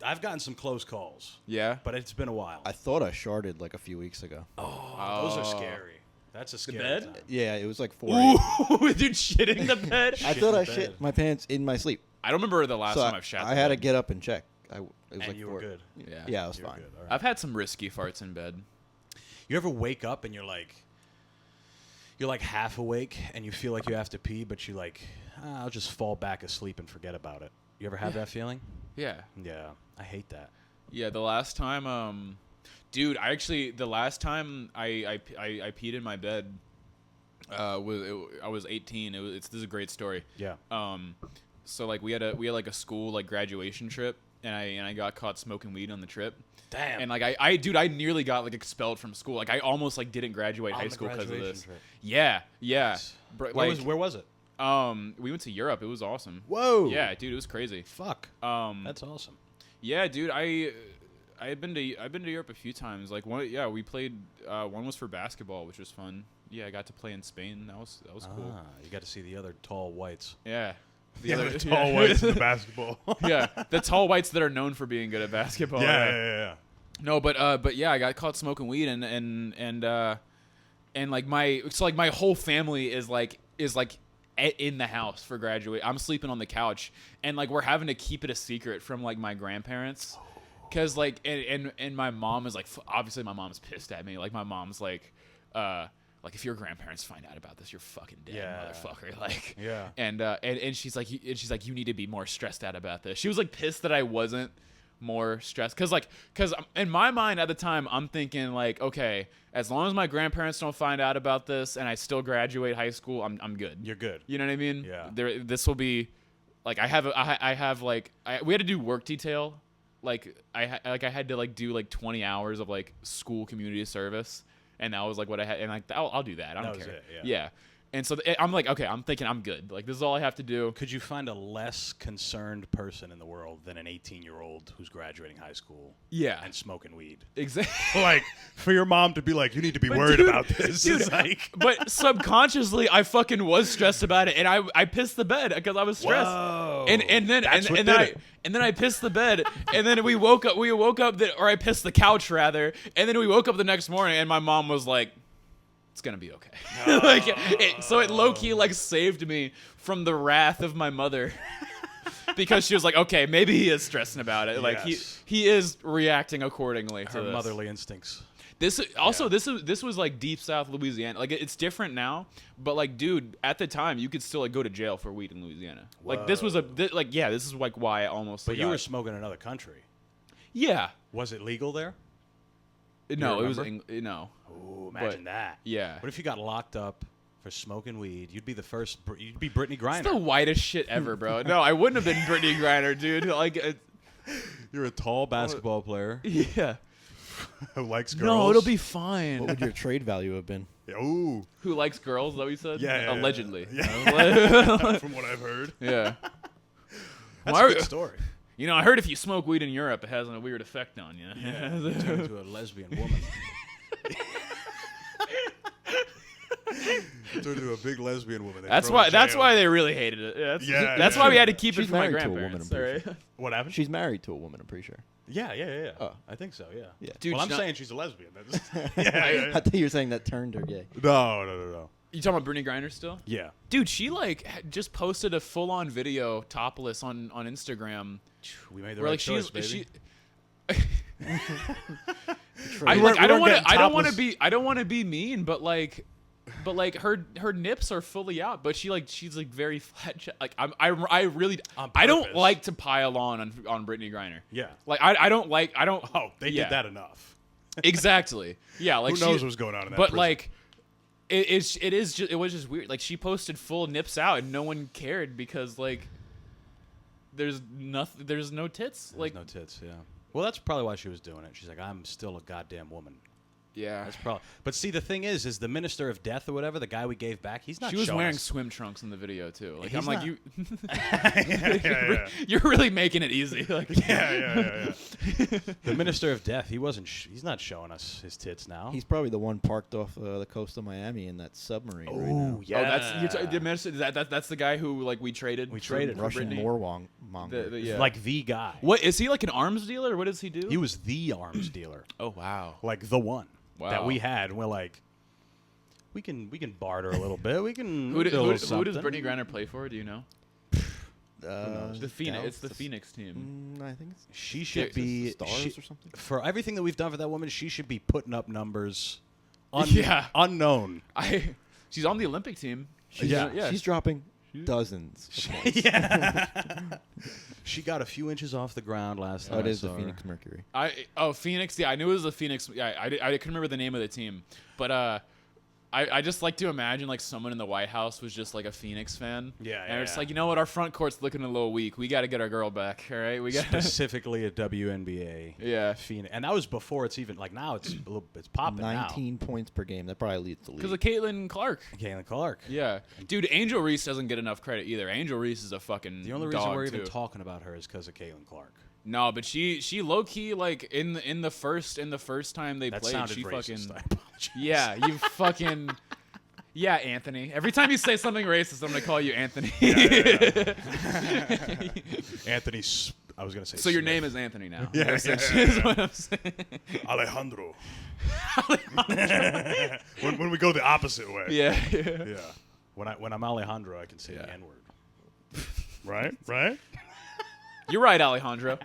I've gotten some close calls, Yeah. but it's been a while. I thought I sharded like a few weeks ago. Those are scary. That's a scary bed? time. Yeah, it was like 4 Ooh, dude, shitting the bed. I Shit thought in I bed. shit my pants in my sleep. I don't remember the last So time I've shat. I had to get up and check. It was And like you 4. were good. Yeah. Yeah, I was You were fine. good. All right. I've had some risky farts in bed. You ever wake up and you're like half awake and you feel like you have to pee, but you like, I'll just fall back asleep and forget about it. You ever have that feeling? Yeah. Yeah, I hate that. Yeah, the last time, dude, the last time I peed in my bed, I was 18. This is a great story. Yeah. So like we had like a school like graduation trip, and I got caught smoking weed on the trip. Damn. And like I nearly got like expelled from school. Like I almost like didn't graduate On high the school because of graduation this. trip. Yeah. Nice. Where was it? We went to Europe. It was awesome. Whoa. Yeah, dude, it was crazy. Fuck. That's awesome. Yeah, dude, I've been to Europe a few times. Like we played. One was for basketball, which was fun. Yeah, I got to play in Spain. That was cool. You got to see the other tall whites. Yeah, The other tall whites in the basketball. Yeah, the tall whites that are known for being good at basketball. Yeah. No, but yeah, I got caught smoking weed, and like my whole family is like in the house for graduate. I'm sleeping on the couch, and like we're having to keep it a secret from like my grandparents, because like and my mom is like, obviously my mom's pissed at me. Like my mom's like if your grandparents find out about this, you're fucking dead, motherfucker. Like, Yeah. And she's like you need to be more stressed out about this. She was like pissed that I wasn't more stressed, because in my mind at the time I'm thinking like, okay, as long as my grandparents don't find out about this and I still graduate high school, I'm good. You're good. You know what I mean? Yeah. This will be like we had to do work detail. Like I had to like do like 20 hours of like school community service, and that was like what I had, and like I'll do that. I don't That was care. it, yeah. Yeah. And so I'm like, okay, I'm thinking I'm good. Like this is all I have to do. Could you find a less concerned person in the world than an 18-year-old who's graduating high school Yeah. and smoking weed? Exactly. Like, for your mom to be like, you need to be worried dude, about this. dude, It's like, But subconsciously, I fucking was stressed about it, and I pissed the bed because I was stressed. whoa. And then That's what and did then it. I pissed the bed, and then we woke up. Or I pissed the couch rather, and then we woke up the next morning, and my mom was like, "It's gonna be okay." So it low key like saved me from the wrath of my mother. Because she was like, okay, maybe he is stressing about it. Like Yes. he is reacting accordingly to Her this. motherly instincts. This was like deep South Louisiana. Like it's different now, but like, dude, at the time you could still like go to jail for weed in Louisiana. Like this was this is like why I almost. But like, you were got- smoking in another country. yeah. Was it legal there? No, it was remember? no. Ooh, imagine that. Yeah. What if you got locked up for smoking weed? You'd be the first. You'd be Brittany It's Griner. the whitest shit ever, bro. No, I wouldn't have been Brittany Griner, dude. Like, You're a tall basketball player yeah. who likes girls. No, it'll be fine. What would your trade value have been? Yeah, ooh. Who likes girls? Is that what you said? Yeah, Allegedly. Yeah. From what I've heard. Yeah. That's Well, a good story. You know, I heard if you smoke weed in Europe, it has a weird effect on you. Yeah. Turn into a lesbian woman. Turn into a big lesbian woman. They That's throw why. in That's jail. why they really hated it. Yeah, That's yeah. why we had to keep it She's from my married to a woman, grandparents. I'm all pretty right? What happened? She's married to a woman, I'm pretty sure. Yeah. Oh. I think so. Yeah. Yeah. Dude, well, I'm she's not- saying she's a lesbian. Yeah. I thought you were saying that turned her gay. No. You talking about Brittany Griner still? Yeah. Dude, she like just posted a full-on video topless on Instagram. We made the Where right like choice, she. baby. I We like. weren't I don't want to. getting I don't want to topless. be. I don't want to be mean, but like her nips are fully out, but she's like very flat. Like I really On I don't purpose. like to pile on Brittany Griner. Yeah. Like I don't. Oh, they yeah. did that enough. Exactly. Yeah. Like Who knows she, what's going on in that But prison? like. It was just weird. Like she posted full nips out and no one cared because like there's no tits. There's Like no tits. Yeah. Well, that's probably why she was doing it. She's like, I'm still a goddamn woman. Yeah. That's probably. But see, the thing is the Minister of Death or whatever, the guy we gave back, he's not. She was showing wearing us. swim trunks in the video too. Like He's I'm like not- you. yeah. You're really making it easy. Like Yeah. The Minister of Death, he wasn't. He's not showing us his tits now. He's probably the one parked off the coast of Miami in that submarine right now. yeah. Oh, that's the minister. That's the guy who like we traded. We for- traded. for Russian Brittany? monger. Yeah. Like the guy. What is he like an arms dealer? What does he do? He was the arms dealer, Oh wow. like the one that Wow. we had. And we're like, we can barter a little bit. We can. Who do a little does something. Brittany Griner play for? Do you know? The Phoenix. Dallas? It's the Phoenix team. I think it's She should Yeah, be Stars she- or something. for everything that we've done for that woman. She should be putting up numbers, Yeah. unknown. She's on the Olympic team. She's dropping dozens. Of points. Yeah. She got a few inches off the ground last time. Oh, it I is the saw her. Phoenix Mercury. Phoenix. Yeah, I knew it was the Phoenix. Yeah, I couldn't remember the name of the team, but I just like to imagine like someone in the White House was just like a Phoenix fan. Yeah, And it's yeah. like, you know what, our front court's looking a little weak. We got to get our girl back. All right, we got. Specifically a WNBA. Yeah. Phoenix, and that was before it's even like now it's it's popping 19 points per game. That probably leads the league. Because of Caitlin Clark. now. Caitlin Clark. Yeah, dude, Angel Reese doesn't get enough credit either. Angel Reese is a fucking The only reason dog we're too. even talking about her is because of Caitlin Clark. No, but she low key like in the first time they That played, sounded she racist. fucking I apologize. yeah, you fucking yeah, Anthony. Every time you say something racist, I'm gonna call you Anthony. Anthony. I was gonna say. So your Smith. name is Anthony now. Yeah, Essentially is what I'm saying. Alejandro. when we go the opposite way. Yeah. Yeah. When I'm Alejandro, I can say the N word. Right. You're right, Alejandro.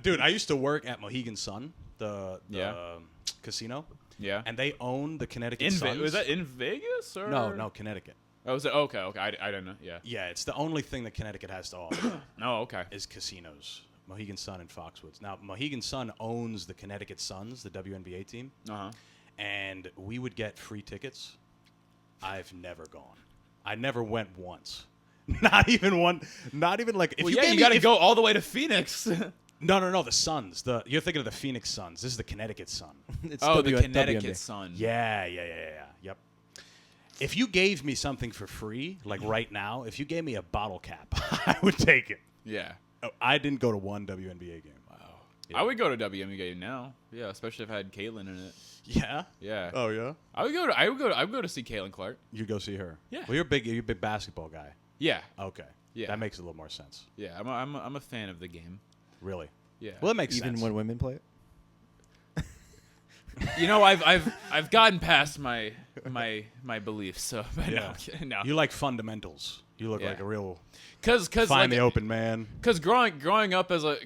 Dude, I used to work at Mohegan Sun, the Yeah. casino, Yeah. and they own the Connecticut In Suns. was that in Vegas or No, Connecticut. Oh, was it okay? I didn't know. Yeah. Yeah, it's the only thing that Connecticut has to offer Oh, okay. is casinos. Mohegan Sun and Foxwoods. Now, Mohegan Sun owns the Connecticut Suns, the WNBA team, Uh huh. and we would get free tickets. I've never gone. I never went once. Not even one. Not even like. If Well, you yeah, gave you me- got to if- go all the way to Phoenix. No. The Suns. You're thinking of the Phoenix Suns. This is the Connecticut Sun. It's Oh, the WNBA. Connecticut Sun. Yeah. Yep. If you gave me something for free, like right now, if you gave me a bottle cap, I would take it. Yeah. Oh, I didn't go to one WNBA game. Wow. Yeah. I would go to WNBA now. Yeah, especially if I had Caitlyn in it. Yeah. Yeah. Oh yeah. I would go to see Caitlin Clark. You go see her. Yeah. Well, you're a big basketball guy. Yeah. Okay. Yeah. That makes a little more sense. Yeah. I'm a fan of the game. Really. Yeah. Well, that makes Even sense. when women play it. You know, I've gotten past my beliefs. So but Yeah. no. You like fundamentals. You look Yeah. like a real Cause find like, the open man. Cause growing up as a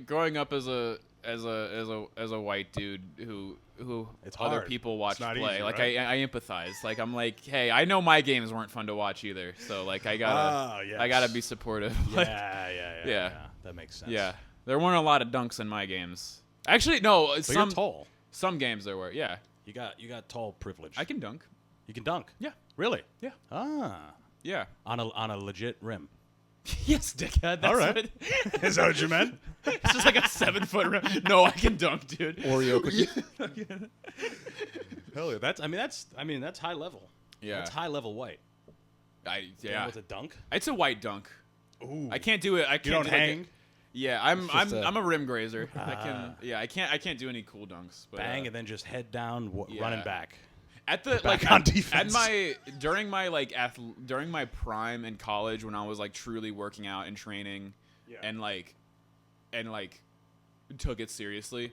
white dude who It's other hard. people watch It's not play. easy, Like right? I empathize. Like I'm like, hey, I know my games weren't fun to watch either. So like I gotta yes. I gotta be supportive. Like, Yeah. That makes sense. yeah. There weren't a lot of dunks in my games. Actually, no. But Some you're tall. some games there were. Yeah. You got tall privilege. I can dunk. You can dunk. Yeah. Really? Yeah. Ah. Yeah. On a legit rim. Yes, dickhead. That's All right. what Is that what you meant? it's just like a 7-foot rim. No, I can dunk, dude. Oreo cookies. Hell yeah. That's high level. Yeah. That's high level white. Being Yeah. able With a dunk. It's a white dunk. Ooh. I can't do it. I can't You don't do like hang. yeah, I'm It's just I'm a rim grazer. Ah. I can't do any cool dunks. But, Bang and then just head down, yeah. running back. at the back like on at defense. my during my prime in college when I was like truly working out and training Yeah. and took it seriously,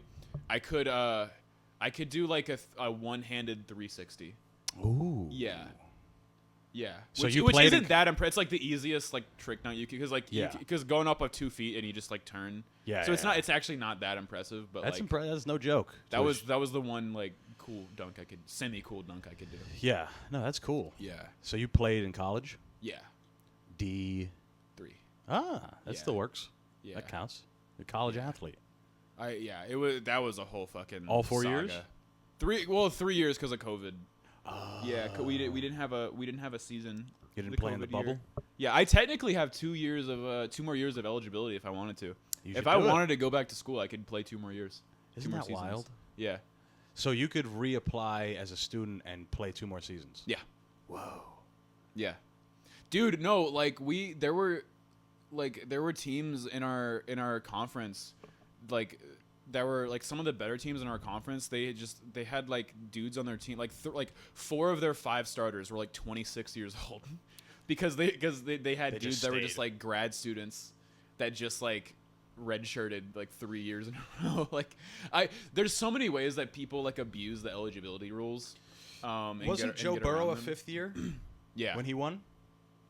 I could do like a one-handed 360. Ooh. Yeah. Yeah. So which, you which played isn't in- that impressive. It's like the easiest like trick dunk you can, because like Yeah. because going up 2 feet and you just like turn. Yeah, So it's yeah. not. It's actually not that impressive. But That's like that's no joke. that was the one like cool dunk I could semi-cool dunk I could do. Yeah. No, that's cool. Yeah. So you played in college? Yeah. D. 3. That Yeah. still works. Yeah. That counts. You're a college athlete. That was a whole fucking All 4 saga. years? 3 years because of COVID. Yeah, we didn't have a season. You didn't the play in the COVID year. bubble? Yeah, I technically have 2 more years of eligibility if I wanted to. You If should I do it. wanted to go back to school, I could play 2 more years. Isn't 2 more that seasons. wild? Yeah. So you could reapply as a student and play 2 more seasons. Yeah. Whoa. Yeah. Dude, no, like there were teams in our conference like that were like some of the better teams in our conference. They had like dudes on their team like 4 of their 5 starters were like 26 years old because they had dudes that were just like grad students that just like redshirted like 3 years in a row. Like there's so many ways that people like abuse the eligibility rules. Wasn't Joe Burrow a 5th year? Yeah. When he won?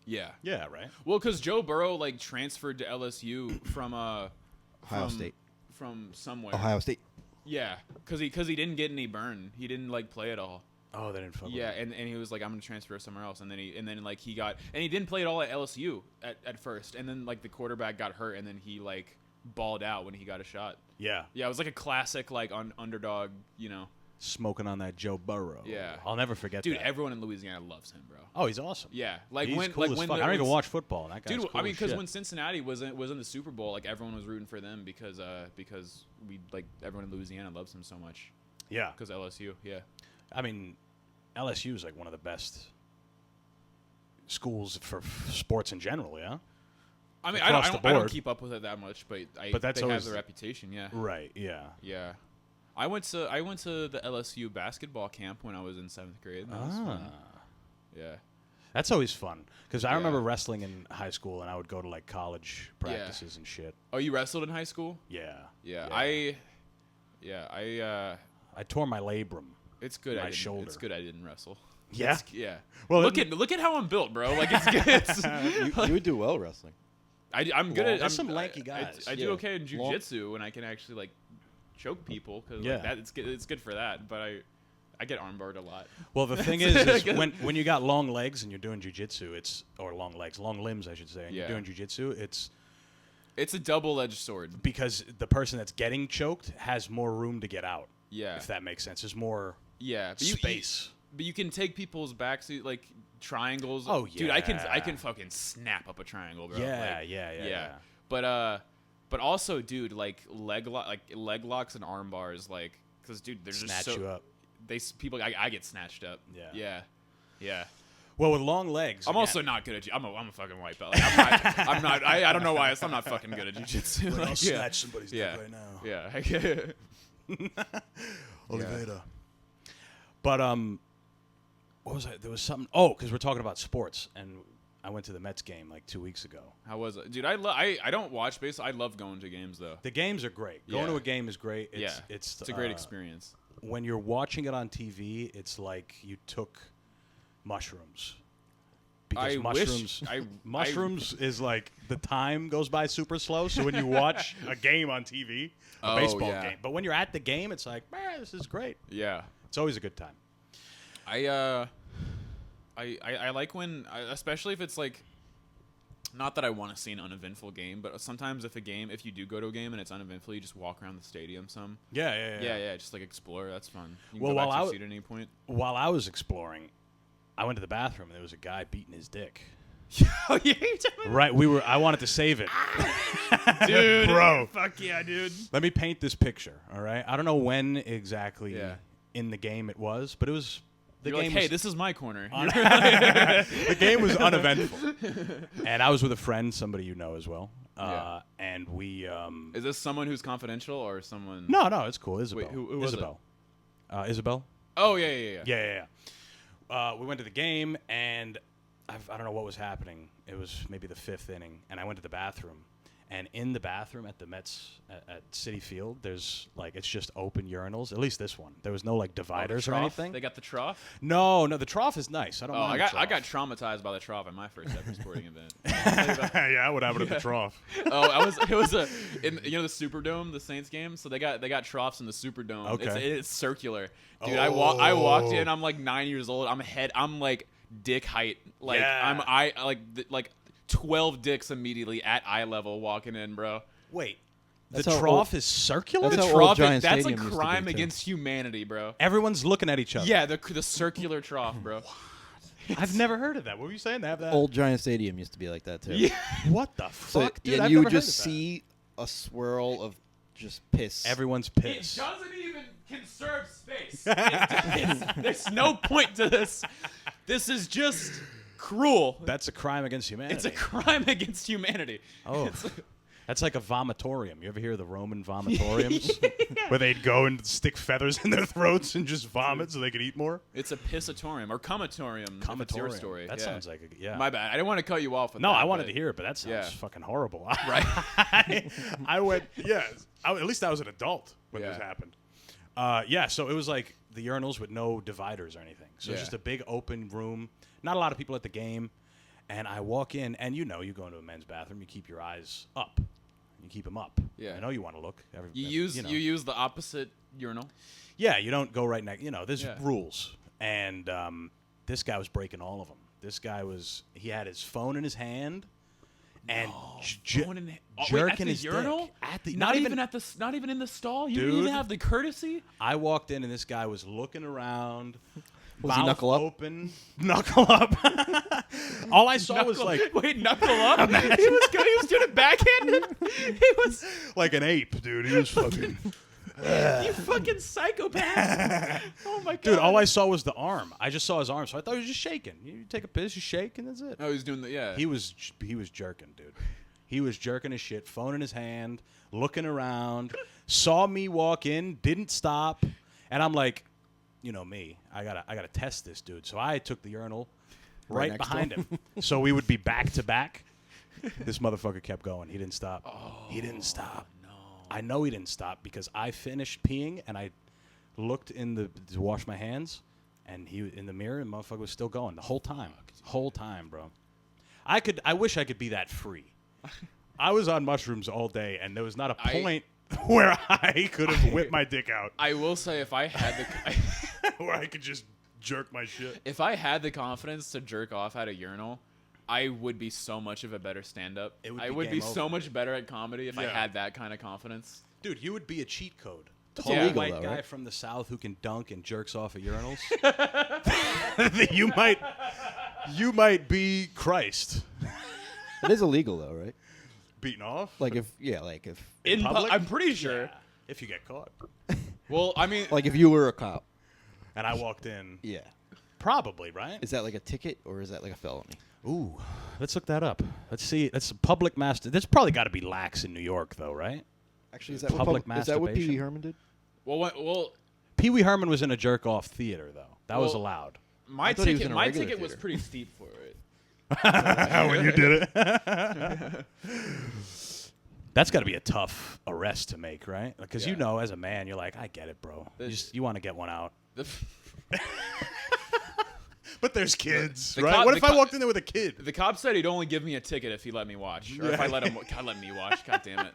Yeah. Yeah, right. Well, because Joe Burrow like transferred to LSU from Ohio State. From somewhere. Ohio State. Yeah, because he didn't get any burn. He didn't like play at all. Oh, they didn't fuck Yeah, with him. and he was like, I'm gonna transfer somewhere else, and then he didn't play at all at LSU at first, and then like the quarterback got hurt, and then he like balled out when he got a shot. Yeah. Yeah, it was like a classic like underdog, you know. Smoking on that Joe Burrow. Yeah. I'll never forget Dude, that. everyone in Louisiana loves him, bro. Oh, he's awesome. Yeah, like He's when cool as when fuck. the- I don't even when- watch football. That guy's Dude, cool I mean, as because shit. when Cincinnati was in the Super Bowl, like everyone was rooting for them because we like everyone in Louisiana loves him so much Yeah. because LSU. Yeah. I mean, LSU is like one of the best schools for sports in general, yeah? I mean, Across I the don't board. keep up with it that much, but that's they always have the reputation. Yeah. Right, yeah. Yeah. I went to the LSU basketball camp when I was in 7th grade. That was fun. Yeah. That's always fun because I Yeah. remember wrestling in high school and I would go to like college practices and shit. Oh, you wrestled in high school? Yeah. Yeah. I tore my labrum. It's good. My shoulder. It's good I didn't wrestle. Yeah? Yeah. Well, look at how I'm built, bro. Like it's good. You would do well wrestling. I'm good at. There's I'm, some lanky guys. I do Yeah. okay in Long- jujitsu when I can actually like choke people because Yeah. like, that it's good for that. But I get armbarred a lot. Well, the thing is when you got long legs and you're doing jujitsu, or long limbs, I should say, and Yeah. you're doing jujitsu, It's a double-edged sword. because the person that's getting choked has more room to get out. Yeah. If that makes sense. There's more Yeah. But space. But you can take people's backs like triangles. Oh, Dude, I can yeah. fucking snap up a triangle, bro. Yeah, Like, yeah. But also, dude, like leg locks and arm bars, like, because dude, they're just Snatch so you up. I get snatched up. Yeah. Yeah. Well, with long legs, I'm again- also not good at. I'm a fucking white belt. Like, I'm not. I don't know why. I'm not fucking good at jiu-jitsu. I'll Like, yeah. snatch somebody's Yeah. neck right now. Yeah. Oliveira. But what was I? There was something. Oh, because we're talking about sports, and I went to the Mets game like 2 weeks ago. How was it, dude? I don't watch baseball. I love going to games though. The games are great. Going Yeah. to a game is great. It's a great experience. When you're watching it on TV, it's like you took mushrooms. Because I mushrooms, wish mushrooms is like the time goes by super slow. So when you watch a game on TV, a Oh, baseball yeah. game, but when you're at the game, it's like, man, this is great. Yeah. It's always a good time. I like when, especially if it's like, not that I want to see an uneventful game, but sometimes if you do go to a game and it's uneventful, you just walk around the stadium some. Yeah. Just like explore. That's fun. You can Well, go back while to I your w- seat at any point. While I was exploring, I went to the bathroom and there was a guy beating his dick. Oh yeah, Right, I wanted to save it. dude, Bro. fuck yeah, dude. Let me paint this picture, all right? I don't know when exactly Yeah. in the game it was, but it was the You're game like, hey, was this is my corner. the game was uneventful. And I was with a friend, somebody you know as well. Yeah. And we Is this someone who's confidential or someone? No, it's cool. Isabel. Wait, who was it? Isabel. Isabel? Oh yeah. Yeah. We went to the game, and I don't know what was happening. It was maybe the 5th inning, and I went to the bathroom. And in the bathroom at the Mets at Citi Field, there's like it's just open urinals. At least this one. There was no like dividers or Trough? anything. They got the trough. No, the trough is nice. I don't. Oh, mind the I got trough. traumatized by the trough at my first ever sporting event. Yeah, what happened at the trough? Oh, it was in the Superdome, the Saints game. So they got troughs in the Superdome. Okay. It's circular, dude. I walked in. Oh. I'm like 9 years old. I'm like dick height. Like Yeah. like 12 dicks immediately at eye level walking in, bro. Wait, That's the how trough old- is circular? That's The how trough, old Giant that's a Stadium used to be, crime too. against humanity, bro. Everyone's looking at each other. Yeah, the circular trough, bro. I've never heard of that. What were you saying? They have that? Old Giant Stadium used to be like that too. Yeah. What the So fuck, dude? and I've you never would heard just of that. see a swirl of just piss. Everyone's It pissed. doesn't even conserve space. There's no point to this. This is just cruel. That's a crime against humanity. It's a crime against humanity. Oh. That's like a vomitorium. You ever hear of the Roman vomitoriums? Where they'd go and stick feathers in their throats and just vomit so they could eat more? It's a pissatorium or comatorium. If it's your story. That sounds like a, yeah. My bad. I didn't want to cut you off with No, that. I wanted to hear it, but that sounds yeah. fucking horrible. Right. I went, at least I was an adult when this Yeah. happened. So it was like the urinals with no dividers or anything. So it's Yeah. just a big open room. Not a lot of people at the game. And I walk in, and you go into a men's bathroom, you keep your eyes up. You keep them up. Yeah. I know you want to look. You use the opposite urinal. Yeah, you don't go right next. There's Yeah. rules. And this guy was breaking all of them. This guy he had his phone in his hand. And jerking at the his urinal? dick. Not even in the stall. You didn't Dude. even have the courtesy. I walked in and this guy was looking around. Was he mouth knuckle up? Open, knuckle up. All I saw was like knuckle up. He was doing it backhanded. He was like an ape, dude. He was fucking. you fucking psychopath. Oh my god, Dude, all I saw was the arm. I just saw his arm, so I thought he was just shaking. You take a piss, you shake, and that's it. Oh, he's doing He was jerking, dude. He was jerking his shit, phone in his hand, looking around, saw me walk in, didn't stop, and I'm like, you know me, I gotta test this dude. So I took the urinal right next to behind him, so we would be back to back. This motherfucker kept going. He didn't stop. He didn't stop. No. I know he didn't stop because I finished peeing and I looked to wash my hands, and he in the mirror, and the motherfucker was still going the whole time. Whole time, bro. I wish I could be that free. I was on mushrooms all day, and there was not a point where I could have whipped my dick out. I will say, if I had the where I could just jerk my shit. if I had the confidence to jerk off at a urinal, I would be so much of a better stand-up. I would be so much better at comedy if I had that kind of confidence. Dude, you would be a cheat code. That's Tall illegal, white though, guy right? from the South who can dunk and jerks off at urinals. you might be Christ. It is illegal though, right? Beaten off? Like if In public? I'm pretty sure. Yeah, if you get caught. Well, I mean, like if you were a cop. And I walked in. Yeah. Probably, right? Is that like a ticket or is that like a felony? Ooh, let's look that up. Let's see. That's a public master. That's probably got to be lax in New York, though, right? Actually, is that Public is that what Pee masturbation? Wee Herman did? well, Pee Wee Herman was in a jerk-off theater, though. That was Well- allowed. my thought he was ticket, in a my regular ticket was theater. pretty steep for it. When you did it. That's got to be a tough arrest to make, right? Because Yeah. as a man, you're like, I get it, bro. You want to get one out. But there's kids, the right? cop- What the if I cop- walked in there with a kid? The cop said he'd only give me a ticket if he let me watch, or if I let him. God, let me watch. God damn it.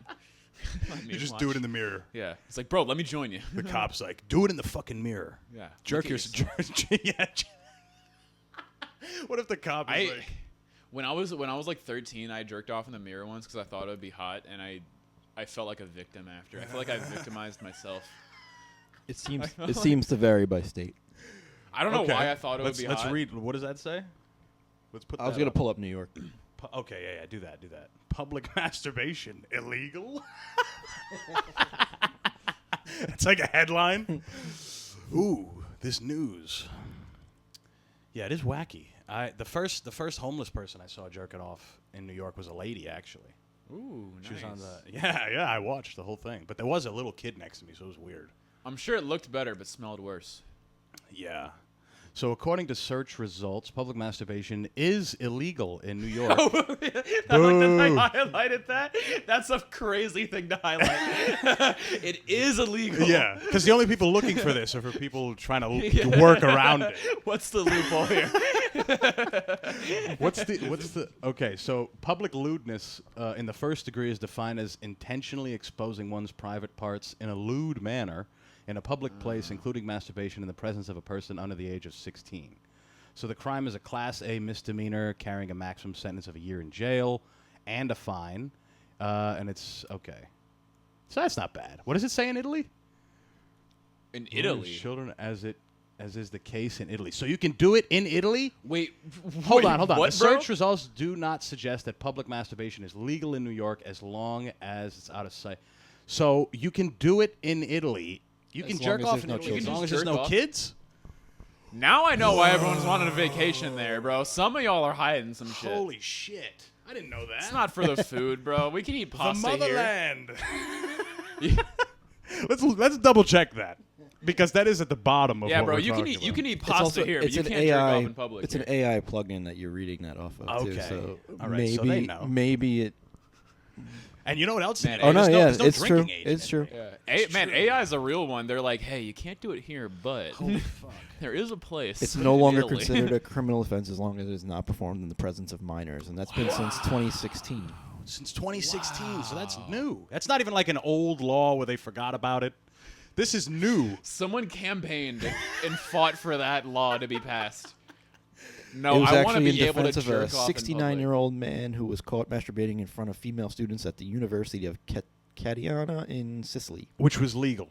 Let me You just watch. do it in the mirror. Yeah, it's like, bro, let me join you. The cop's like, do it in the fucking mirror. Yeah, Jerk look your... at yeah. What if the cop is like... when I was like 13, I jerked off in the mirror once because I thought it would be hot, and I felt like a victim after. I feel like I victimized myself. It seems to vary by state. I don't know why I thought it would be Let's hot. read. What does that say? Let's put. I was that gonna up. pull up New York. Okay, yeah, do that. Public masturbation illegal. It's like a headline. Ooh, this news. Yeah, it is wacky. The first homeless person I saw jerking off in New York was a lady, actually. Ooh, nice. She was on the. Yeah, I watched the whole thing, but there was a little kid next to me, so it was weird. I'm sure it looked better, but smelled worse. Yeah. So according to search results, public masturbation is illegal in New York. I like that they highlighted that. That's a crazy thing to highlight. It is illegal. Yeah, because the only people looking for this are for people trying to work around it. What's the loophole here? What's the? Okay, so public lewdness in the first degree is defined as intentionally exposing one's private parts in a lewd manner in a public place, including masturbation in the presence of a person under the age of 16. So the crime is a Class A misdemeanor carrying a maximum sentence of a year in jail and a fine. And it's okay. So that's not bad. What does it say in Italy? In Italy? Children as it as is the case in Italy. So you can do it in Italy? Wait, Hold on. What, the bro? search results do not suggest that public masturbation is legal in New York as long as it's out of sight. So you can do it in Italy. You As can long jerk as off there's in no Italy as children. long as You there's can no jerk off? kids? Now I know why everyone's wanting a vacation there, bro. Some of y'all are hiding some shit. Holy shit. I didn't know that. It's not for the food, bro. We can eat the pasta here. motherland. Let's double check that. Because that is at the bottom of Yeah, what bro. we're You can talking eat. You about. can eat pasta here, but you an can't jerk AI, off in public. It's here. an AI plugin that you're reading that off of too. Okay. So All right, so they know. maybe it. And you know what else? Man, is Oh, no, yeah, there's no it's drinking true. age It's in true. Italy. Yeah. Man, AI is a real one. They're like, hey, you can't do it here, but Holy fuck. there is a place. It's in no longer Italy. considered a criminal offense as long as it is not performed in the presence of minors, and that's been since 2016. Since 2016, so that's new. That's not even like an old law where they forgot about it. This is new. Someone campaigned and fought for that law to be passed. It No, was I want to actually in be able to defense of a jerk off in public. 69-year-old man who was caught masturbating in front of female students at the University of Catania in Sicily. Which was legal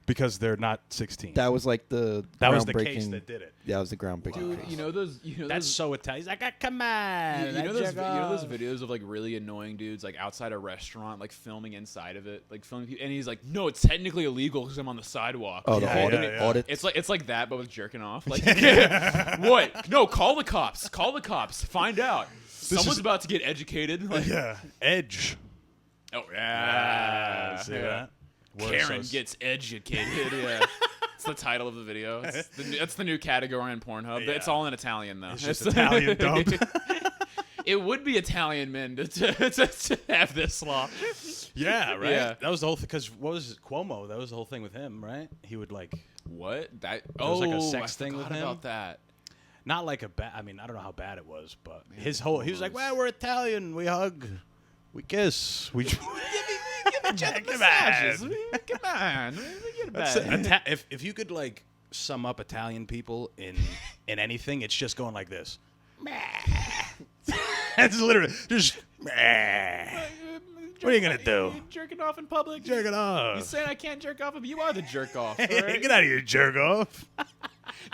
because they're not 16. That was like the That was the groundbreaking. case that did it. That was the groundbreaking. Dude, case. you know those. That's so Italian. He's like, ah, come on. You know those, jerk you know those off." videos of like really annoying dudes like outside a restaurant like filming inside of it, like filming people, and he's like, no, it's technically illegal because I'm on the sidewalk. Oh, the Yeah, audit. yeah, yeah. Audit. It's like that, but with jerking off. Like, what? No, call the cops. Call the cops. Find out. Someone's about to get educated. Like, Yeah. Edge. oh yeah. See that? Karen gets educated. Yeah. It's the title of the video. That's the new category on Pornhub. Yeah. It's all in Italian though. It's just Italian dub. It would be Italian men to have this law. Yeah, right? Yeah. That was the whole thing. Because what was it? Cuomo? That was the whole thing with him, right? He would like, What? That? There was like a Oh, sex I thing with forgot him? about that. not like a bad, I mean, I don't know how bad it was, but Man, his whole, he was like, Cuomo's- well, we're Italian. We hug. We kiss. We. Give each other Come massages. on. Come on. Get That's back. if you could like sum up Italian people in anything, it's just going like this. That's literally just. What are you gonna do? Jerking off in public. Jerk it off. You saying I can't jerk off, but you are the jerk off. Hey, alright? get out of here, jerk off.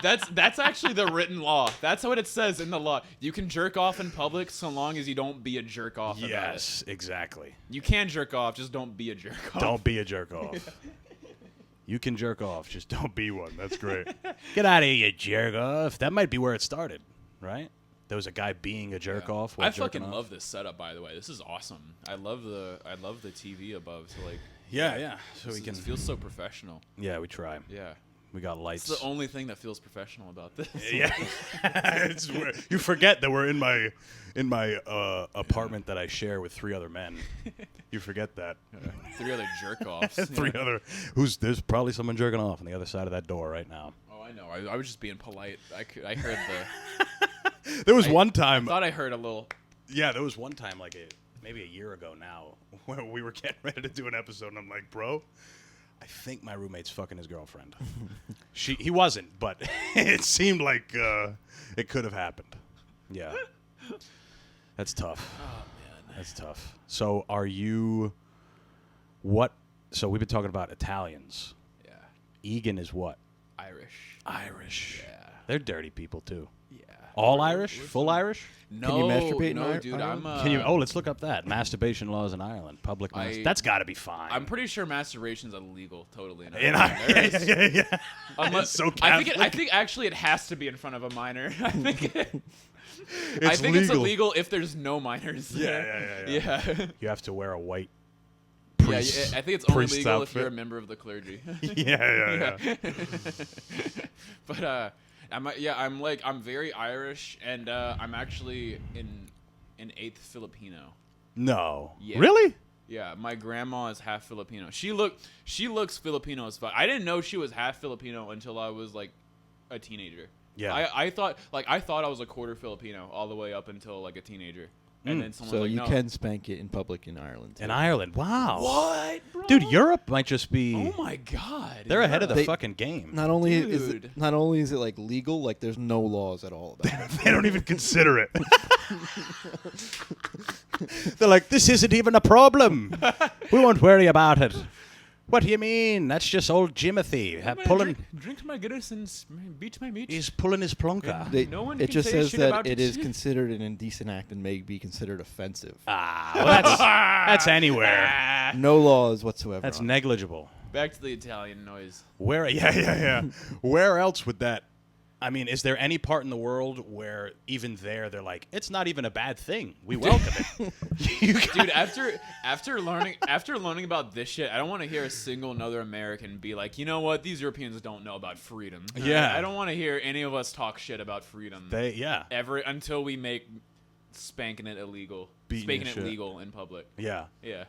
That's actually the written law. That's what it says in the law. You can jerk off in public so long as you don't be a jerk off. about it. Yes, exactly. You can jerk off, just don't be a jerk off. Don't be a jerk off. You can jerk off, just don't be one. That's great. Get out of here, you jerk off. That might be where it started, right? There was a guy being a jerk off. while I jerking fucking off. love this setup, by the way. This is awesome. I love the TV above. So like, Yeah. So we this can. feels so professional. Yeah, we try. Yeah, We got it's lights. the only thing that feels professional about this. Yeah. It's weird. You forget that we're in my apartment that I share with 3 other men. You forget that. 3 other jerk offs. 3 other. There's probably someone jerking off on the other side of that door right now. Oh, I know. I was just being polite. I heard the. There was I- one I time. thought I heard a little. Yeah, there was one time, like maybe a year ago now, where we were getting ready to do an episode, and I'm like, bro, I think my roommate's fucking his girlfriend. He wasn't, but it seemed like it could have happened. Yeah, that's tough. Oh man. That's tough. So are you? What? So we've been talking about Italians. Yeah. Egan is what? Irish. Irish. Yeah. They're dirty people too. Yeah. All Irish? We're Full from- Irish? No, masturbate in no, dude. Ireland? I'm. Can you? Let's look up that masturbation laws in Ireland. Public. That's got to be fine. I'm pretty sure masturbation's illegal, totally. In Ireland. There is- yeah. Unless, so I Catholic. think actually it has to be in front of a minor. I think It's it's legal. illegal if there's no minors. Yeah, there. yeah. Yeah. You have to wear a white Yeah, priest. I think it's only priest legal if outfit. you're a member of the clergy. yeah. But I'm very Irish, and I'm actually in 8th Filipino. No. Yeah. Really? Yeah, my grandma is half Filipino. She looks Filipino as fuck. I didn't know she was half Filipino until I was like a teenager. Yeah. I thought I was a quarter Filipino all the way up until like a teenager. And then someone So was like, you no. can spank it in public in Ireland. In too. Ireland. Wow. What, bro? Dude, Europe might just be. Oh my god. They're ahead of the They- fucking game. Not only Dude. is it like legal, like there's no laws at all about it. They don't even consider it. They're like, this isn't even a problem. We won't worry about it. What do you mean? That's just old Jimothy drink my Guinness and beat my meat. He's pulling his plonker. No one It can just say says shit that about it it. is considered an indecent act and may be considered offensive. Well, that's anywhere. No laws whatsoever. That's on it. negligible. Back to the Italian noise. Where? Yeah. Where else would that? I mean, is there any part in the world where even there they're like, it's not even a bad thing. We welcome it. Dude, after learning about this shit, I don't want to hear a single another American be like, you know what, these Europeans don't know about freedom. Yeah. I don't want to hear any of us talk shit about freedom. Ever until we make spanking it illegal. Spanking it legal in public. Yeah. Yeah.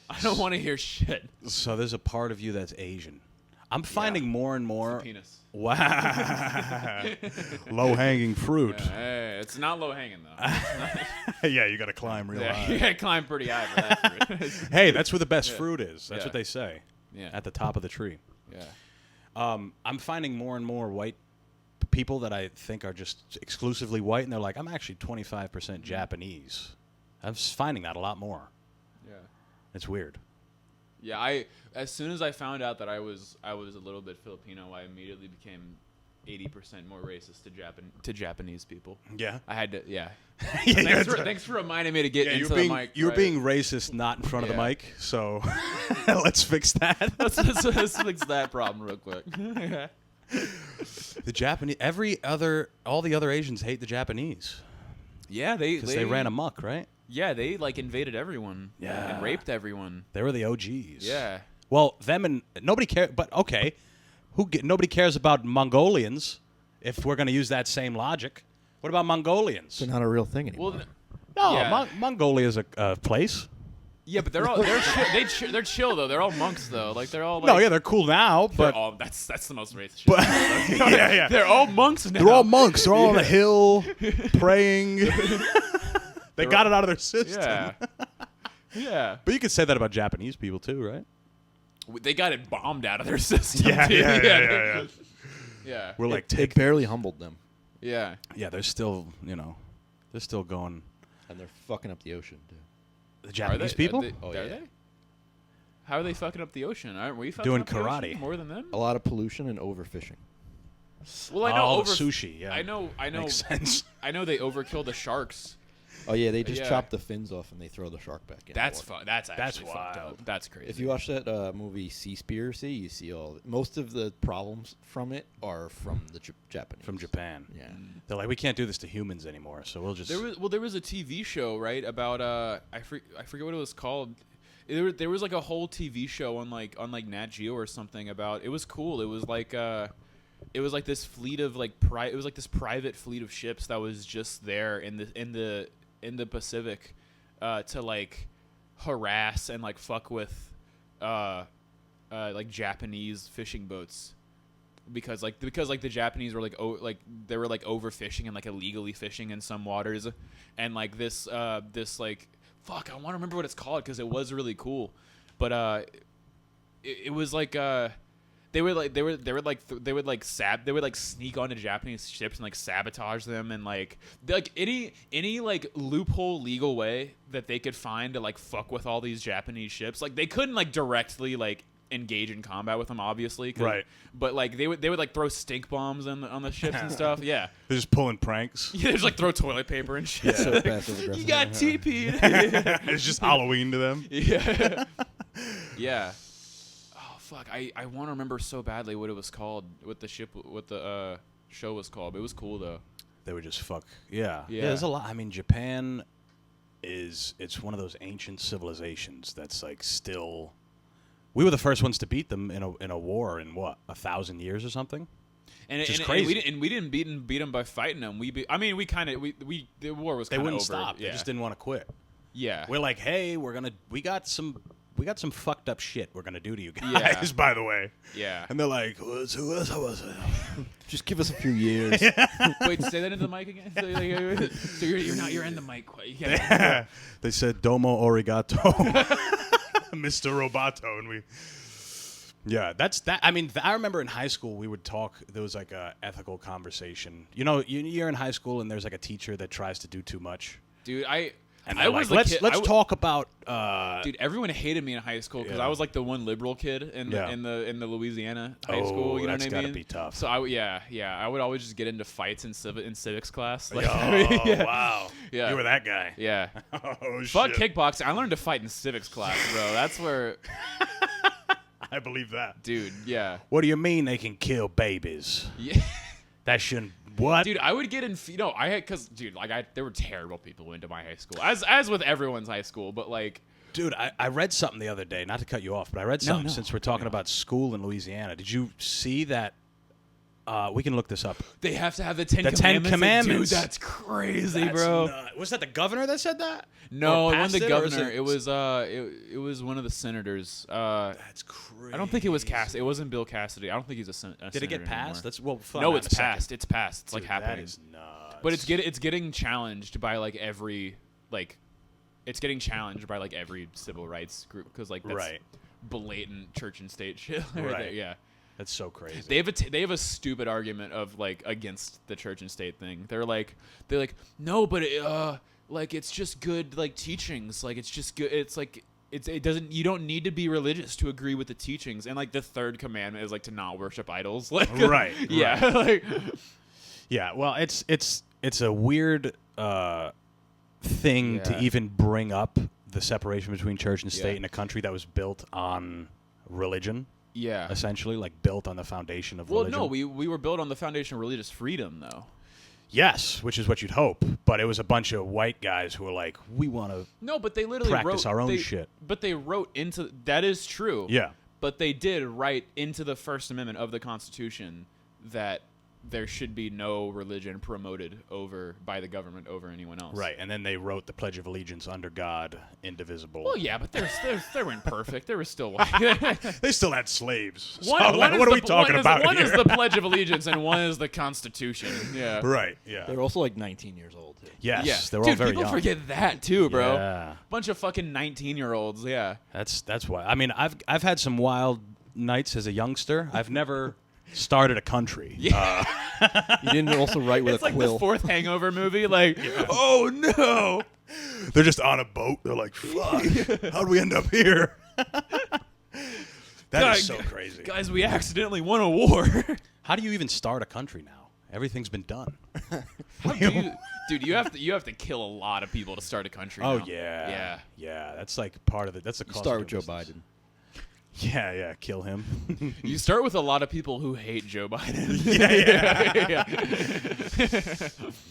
I don't want to hear shit. So there's a part of you that's Asian. I'm finding more and more. It's a penis. Wow. Low-hanging fruit. Hey, it's not low hanging though. Yeah, you got to climb real high. You gotta climb pretty high for that fruit. Hey, that's where the best fruit is. That's Yeah. what they say. Yeah. At the top of the tree. Yeah. I'm finding more and more white people that I think are just exclusively white, and they're like, I'm actually 25% Japanese. I'm finding that a lot more. Yeah. It's weird. Yeah, as soon as I found out that I was a little bit Filipino, I immediately became 80% more racist to Japanese people. Yeah. I had to, yeah. Yeah, Thanks for reminding me to get into being, the mic. you were right? being racist not in front of the Yeah. mic, so let's fix that. let's fix that problem real quick. The Japanese, all the other Asians hate the Japanese Yeah, because they ran amok, right? Yeah, they like invaded everyone. Yeah. And raped everyone. They were the OGs. Yeah. Well, them and nobody cares. But okay, nobody cares about Mongolians. If we're going to use that same logic, what about Mongolians? It's not a real thing anymore. Well, No, yeah. Mongolia is a place. yeah, but they're chill though. They're all monks though. Like they're all like No, yeah, they're cool now, but that's the most racist shit. but yeah, They're all monks now. they're all monks. They're all on the hill praying. They got it out of their system. Yeah. Yeah. But you could say that about Japanese people too, right? They got it bombed out of their system. Yeah, dude. yeah. Yeah. We're like, it barely humbled them, Yeah. yeah, they're still, they're still going. and they're fucking up the ocean, too. The Are Japanese they? people? Oh, Are yeah. they? How are they fucking up the ocean? Aren't we fucking Doing up the ocean karate. more than them? A lot of pollution and overfishing. Well, I know the sushi. Yeah, I know. makes sense. I know they overkill the sharks. Oh yeah, they just Yeah. chop the fins off and they throw the shark back in. That's the water. fun. That's actually fucked wild. up. That's crazy. If you watch that movie Seaspiracy, you see most of the problems from it are from the Japanese. From Japan. Yeah. They're like, we can't do this to humans anymore, so we'll just. there was a TV show right about I forget what it was called. There was like a whole TV show on like Nat Geo or something about. It was cool. It was like this fleet of like it was like this private fleet of ships that was just there in the Pacific to like harass and like fuck with like Japanese fishing boats because the Japanese were like they were like overfishing and like illegally fishing in some waters, and like this like fuck, I want to remember what it's called because it was really cool, but it was like they would sneak onto Japanese ships and like sabotage them and like any like loophole legal way that they could find to like fuck with all these Japanese ships. Like they couldn't like directly like engage in combat with them, obviously, Right. But like they would like throw stink bombs on the ships and stuff. Yeah, They're just pulling pranks. yeah, they just like throw toilet paper and shit. So passive You aggressive. got TP'd. It's just Halloween to them. Yeah. Yeah. Oh fuck! I want to remember so badly what it was called, what the show was called. But it was cool though. They would just fuck. Yeah. Yeah. There's a lot. I mean, Japan it's one of those ancient civilizations that's like still. We were the first ones to beat them in a war in what 1,000 years or something. And Just and crazy. we didn't beat them by fighting them. The war was They kind of wouldn't over. stop. Yeah. They just didn't want to quit. Yeah. We're like, hey, we got some fucked up shit we're gonna do to you guys. Yeah. By the way. Yeah. And they're like, who was it? Just give us a few years. Wait, say that into the mic again. So you're in the mic. You can't- They said domo arigato, Mr. Roboto, and we. Yeah, that's that. I mean, I remember in high school we would talk. There was like a ethical conversation. You're in high school and there's like a teacher that tries to do too much. Dude, And I they're was like, the kid- let's talk about. Dude, everyone hated me in high school because Yeah. I was like the one liberal kid in the Yeah. in the Louisiana high Oh, school. You know that's what I mean? gotta be tough. So I would always just get into fights in civics class. Oh, Like, yeah. wow. Yeah. You were that guy. Yeah. Oh, Fuck shit. kickboxing. I learned to fight in civics class, bro. That's where, I believe that. dude. Yeah. What do you mean they can kill babies? Yeah. That shouldn't. What? Dude, I would get in. I had dude, there were terrible people who went to my high school, as with everyone's high school. But like, Dude, I read something the other day. Not to cut you off, but I read something since we're talking about school in Louisiana. Did you see that? We can look this up. they have to have the Ten The Ten Commandments. Commandments. Dude, that's crazy, That's bro. nut- Was that the governor that said that? No, Or it wasn't the passed or is governor. It was it was one of the senators. That's crazy. I don't think it was Cassidy. It wasn't Bill Cassidy. I don't think he's a senator. Did it get passed? anymore. That's well. No, it's passed. It's passed. It's like Dude, happening. That is nuts. But it's getting challenged by like every it's getting challenged by like every civil rights group because like that's Right. blatant church and state shit. Right. Yeah. That's so crazy. They have a stupid argument of like against the church and state thing. They're like no, but like it's just good like teachings. Like it's just good. It's like it doesn't. You don't need to be religious to agree with the teachings. And like the third commandment is like to not worship idols. Like Right, yeah. right. Like Yeah, well, it's a weird thing to Yeah. even bring up the separation between church and state Yeah. in a country that was built on religion, yeah. essentially, like built on the foundation of Well, religion. no, we were built on the foundation of religious freedom, though. Yes, which is what you'd hope, but it was a bunch of white guys who were like, we want to. No, but they literally Practice wrote our own they- shit. But they wrote into that is true. Yeah. But they did write into the First Amendment of the Constitution that there should be no religion promoted over by the government over anyone else. Right, and then they wrote the Pledge of Allegiance under God, indivisible. Well, yeah, but they weren't perfect. They were still white. They still had slaves. So, One like, is what are the- we talking about One here? is the Pledge of Allegiance and one is the Constitution. Yeah. Right, yeah. They're also like 19 years old too. Yes, Yeah. they were Dude, all very people young. forget that too, bro. Yeah. Bunch of fucking 19-year-olds. Yeah. That's why. I mean, I've had some wild nights as a youngster. I've never started a country. Yeah. You didn't also write with It's a like quill. the fourth Hangover movie. Like, oh no. They're just on a boat. They're like, fuck, how'd we end up here? That is so crazy. Guys, we accidentally won a war. How do you even start a country now? Everything's been done. Dude, you have to kill a lot of people to start a country. Oh now. yeah, Yeah. yeah. That's like part of it. That's a You cost start of with Joe business. Biden. Yeah, kill him. You start with a lot of people who hate Joe Biden. Yeah.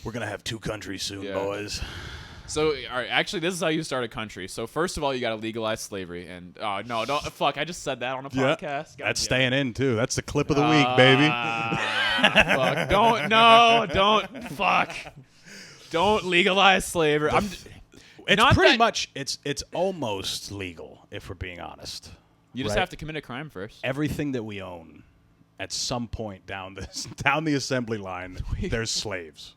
We're gonna have two countries soon, Yeah. boys. So, all right, actually, this is how you start a country. So, first of all, you got to legalize slavery. And, no, don't, fuck, I just said that on a Yeah, podcast. God that's damn it. staying in too. That's the clip of the week, baby. Fuck, don't legalize slavery. It's Not pretty that- much it's almost legal if we're being honest. You just right? have to commit a crime first. Everything that we own, at some point down the assembly line, there's slaves.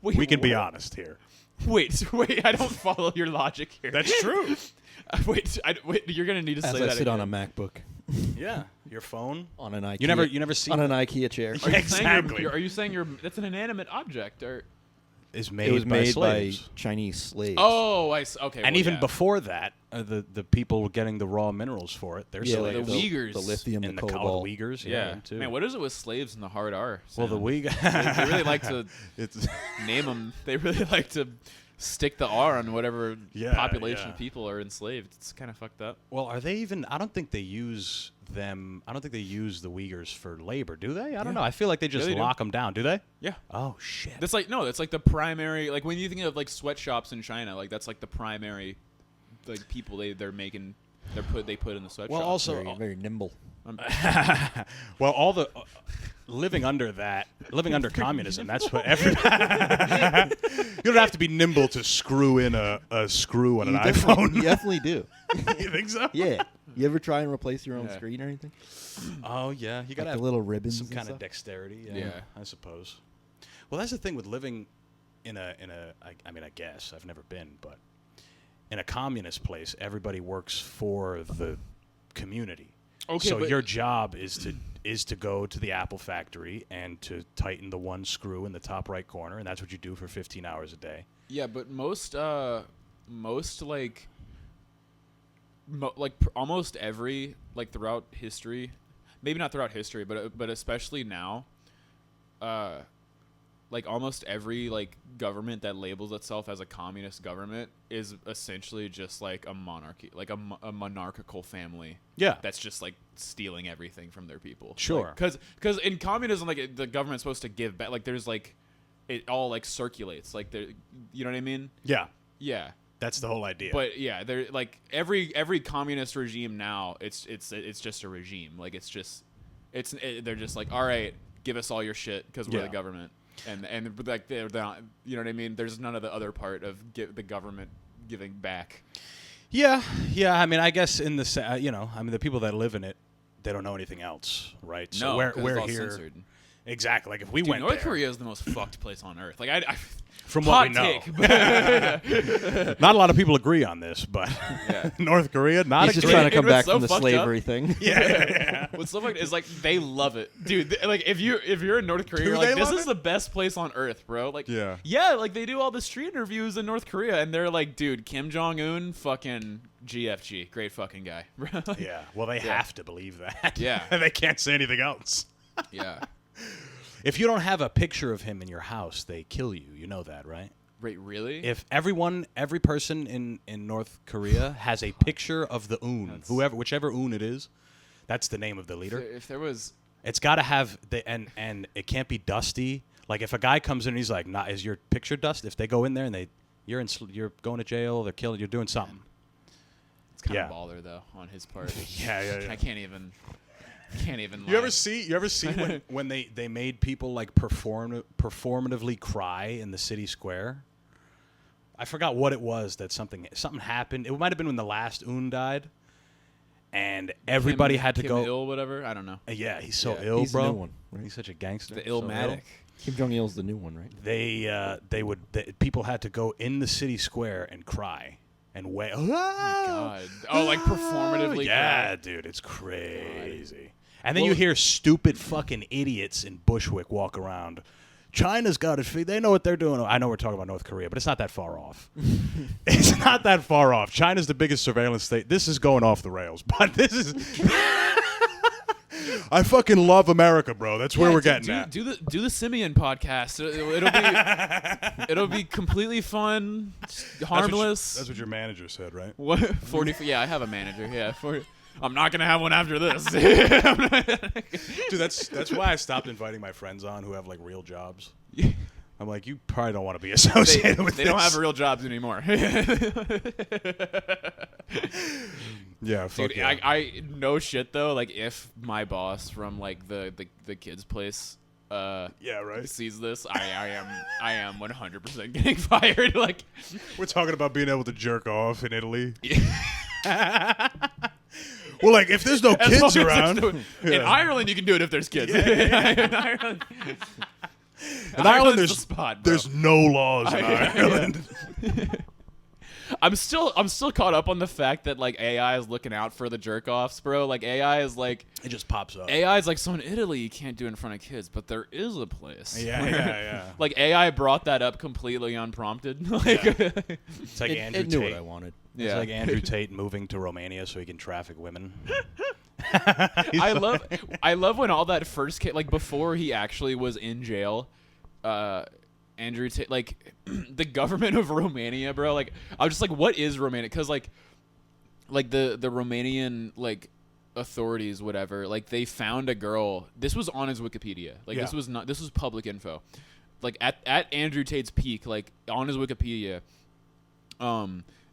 We can be honest here. Wait, I don't follow your logic here. That's true. Wait, you're gonna need to As say I that sit again. on a MacBook Yeah, your phone. on an IKEA. You never see on an IKEA chair. Are you saying Exactly. are you saying that's an inanimate object or? is made It was by made by slaves. Chinese slaves. Oh, okay. And well, even yeah. before that, the people getting the raw minerals for it, they're yeah, slaves. like the Uyghurs. the lithium, and the the cobalt. Uyghurs, Yeah, too. man. What is it with slaves and the hard R? Well, the Sam? Uyghurs. They really like to It's name them. They really like to stick the R on whatever Yeah, population yeah. of people are enslaved. It's kind of fucked up. well, are they even? I don't think they use them. I don't think they use the Uyghurs for labor, do they? I don't know. I feel like they just they do. lock them down. Do they? Yeah. Oh shit. That's like the primary, like when you think of like sweatshops in China, like that's like the primary like people they put in the sweatshop. Well, also, Very, very nimble. well, all the living under communism. That's what everybody. You don't have to be nimble to screw in a screw on an iPhone. You definitely do. You think so? Yeah. You ever try and replace your own Yeah. screen or anything? Oh yeah, you gotta Like have the little ribbons some and kind of stuff? dexterity. Yeah. I suppose. Well, that's the thing with living in a. I mean, I guess I've never been, but in a communist place, everybody works for the community. Okay, so but- your job is to go to the Apple factory and to tighten the one screw in the top right corner, and that's what you do for 15 hours a day. Yeah, but most most like almost every like throughout history, maybe not throughout history, but especially now, like almost every like government that labels itself as a communist government is essentially just like a monarchy, like a monarchical family. Yeah. That's just like stealing everything from their people. Sure. Because in communism, like the government's supposed to give back. Like there's like it all like circulates. Like there, you know what I mean? Yeah. Yeah. That's the whole idea. But yeah, they're like every communist regime now. It's just a regime. Like they're just like, all right, give us all your shit because we're the government. And like they're not, you know what I mean? There's none of the other part of the government giving back. Yeah. I mean, I guess in the I mean, the people that live in it, they don't know anything else, right? So No, we're it's all here. censored. Exactly. Like if we Dude, went North there, Korea is the most fucked place on earth. Like I from hot what we know, take. not a lot of people agree on this, but Yeah. North Korea, not He's a just great- trying to come It was back so from the fucked slavery thing. Yeah. What's so funny is like they love it, dude. Like if you're in North Korea, Do you're like, they this love is it? the best place on earth, bro. Like Yeah. like they do all the street interviews in North Korea, and they're like, dude, Kim Jong Un, fucking GFG, great fucking guy. Like, Yeah. Well, they have to believe that. Yeah. They can't say anything else. yeah. If you don't have a picture of him in your house, they kill you. You know that, right? Wait, really? If every person in North Korea has a picture of the Un, whichever Un it is, that's the name of the leader. If there was, It's got to have and it can't be dusty. Like if a guy comes in and he's like, "Nah, is your picture dust?" If they go in there and you're going to jail, they're killing, you're doing something. it's kind Yeah. of baller though on his part. Yeah. I can't even. Lie. You ever see when they made people like performatively cry in the city square? I forgot what it was that something happened. It might have been when the last Un died, and everybody had to Kim go. Il, whatever. I don't know. Yeah, he's so Yeah. ill, He's the bro. new one, right? He's such a gangster. The so Illmatic. ill. Kim Jong Il's the new one, right? People had to go in the city square and cry and wail. Oh my God. Oh, like performatively. Yeah, cry. dude, it's crazy. And then you hear stupid fucking idiots in Bushwick walk around. China's got its feet. They know what they're doing. I know we're talking about North Korea, but it's not that far off. It's not that far off. China's the biggest surveillance state. This is going off the rails, but this is. I fucking love America, bro. That's where we're getting at. Do the Simian podcast. It'll be completely fun, harmless. That's what your manager said, right? What 40? Yeah, I have a manager. Yeah, I'm not gonna have one after this. Dude, that's why I stopped inviting my friends on who have like real jobs. I'm like, you probably don't want to be associated with they this. don't have real jobs anymore. Yeah, fuck Dude, yeah. I no shit though. Like if my boss from like the kids place yeah, right. sees this, I am 100% getting fired. Like We're talking about being able to jerk off in Italy. Well, like if there's no as long kids as around, there's no- in Ireland you can do it if there's kids. In Ireland, in Ireland there's the spot, bro. there's no laws in Yeah. Ireland. I'm still caught up on the fact that like AI is looking out for the jerk offs, bro. Like AI is like It just pops up. AI is like, so in Italy you can't do it in front of kids, but there is a place. Yeah. Like AI brought that up completely unprompted. Like, It's like Andrew It knew Tate. what I wanted. It's yeah. like Andrew Tate moving to Romania so he can traffic women. I love when all that first came, like before he actually was in jail. Andrew Tate, like the government of Romania, bro. Like I was just like, what is Romania? Because like the Romanian like authorities, whatever, like they found a girl. This was on his Wikipedia. Like this was public info. Like at Andrew Tate's peak, like on his Wikipedia,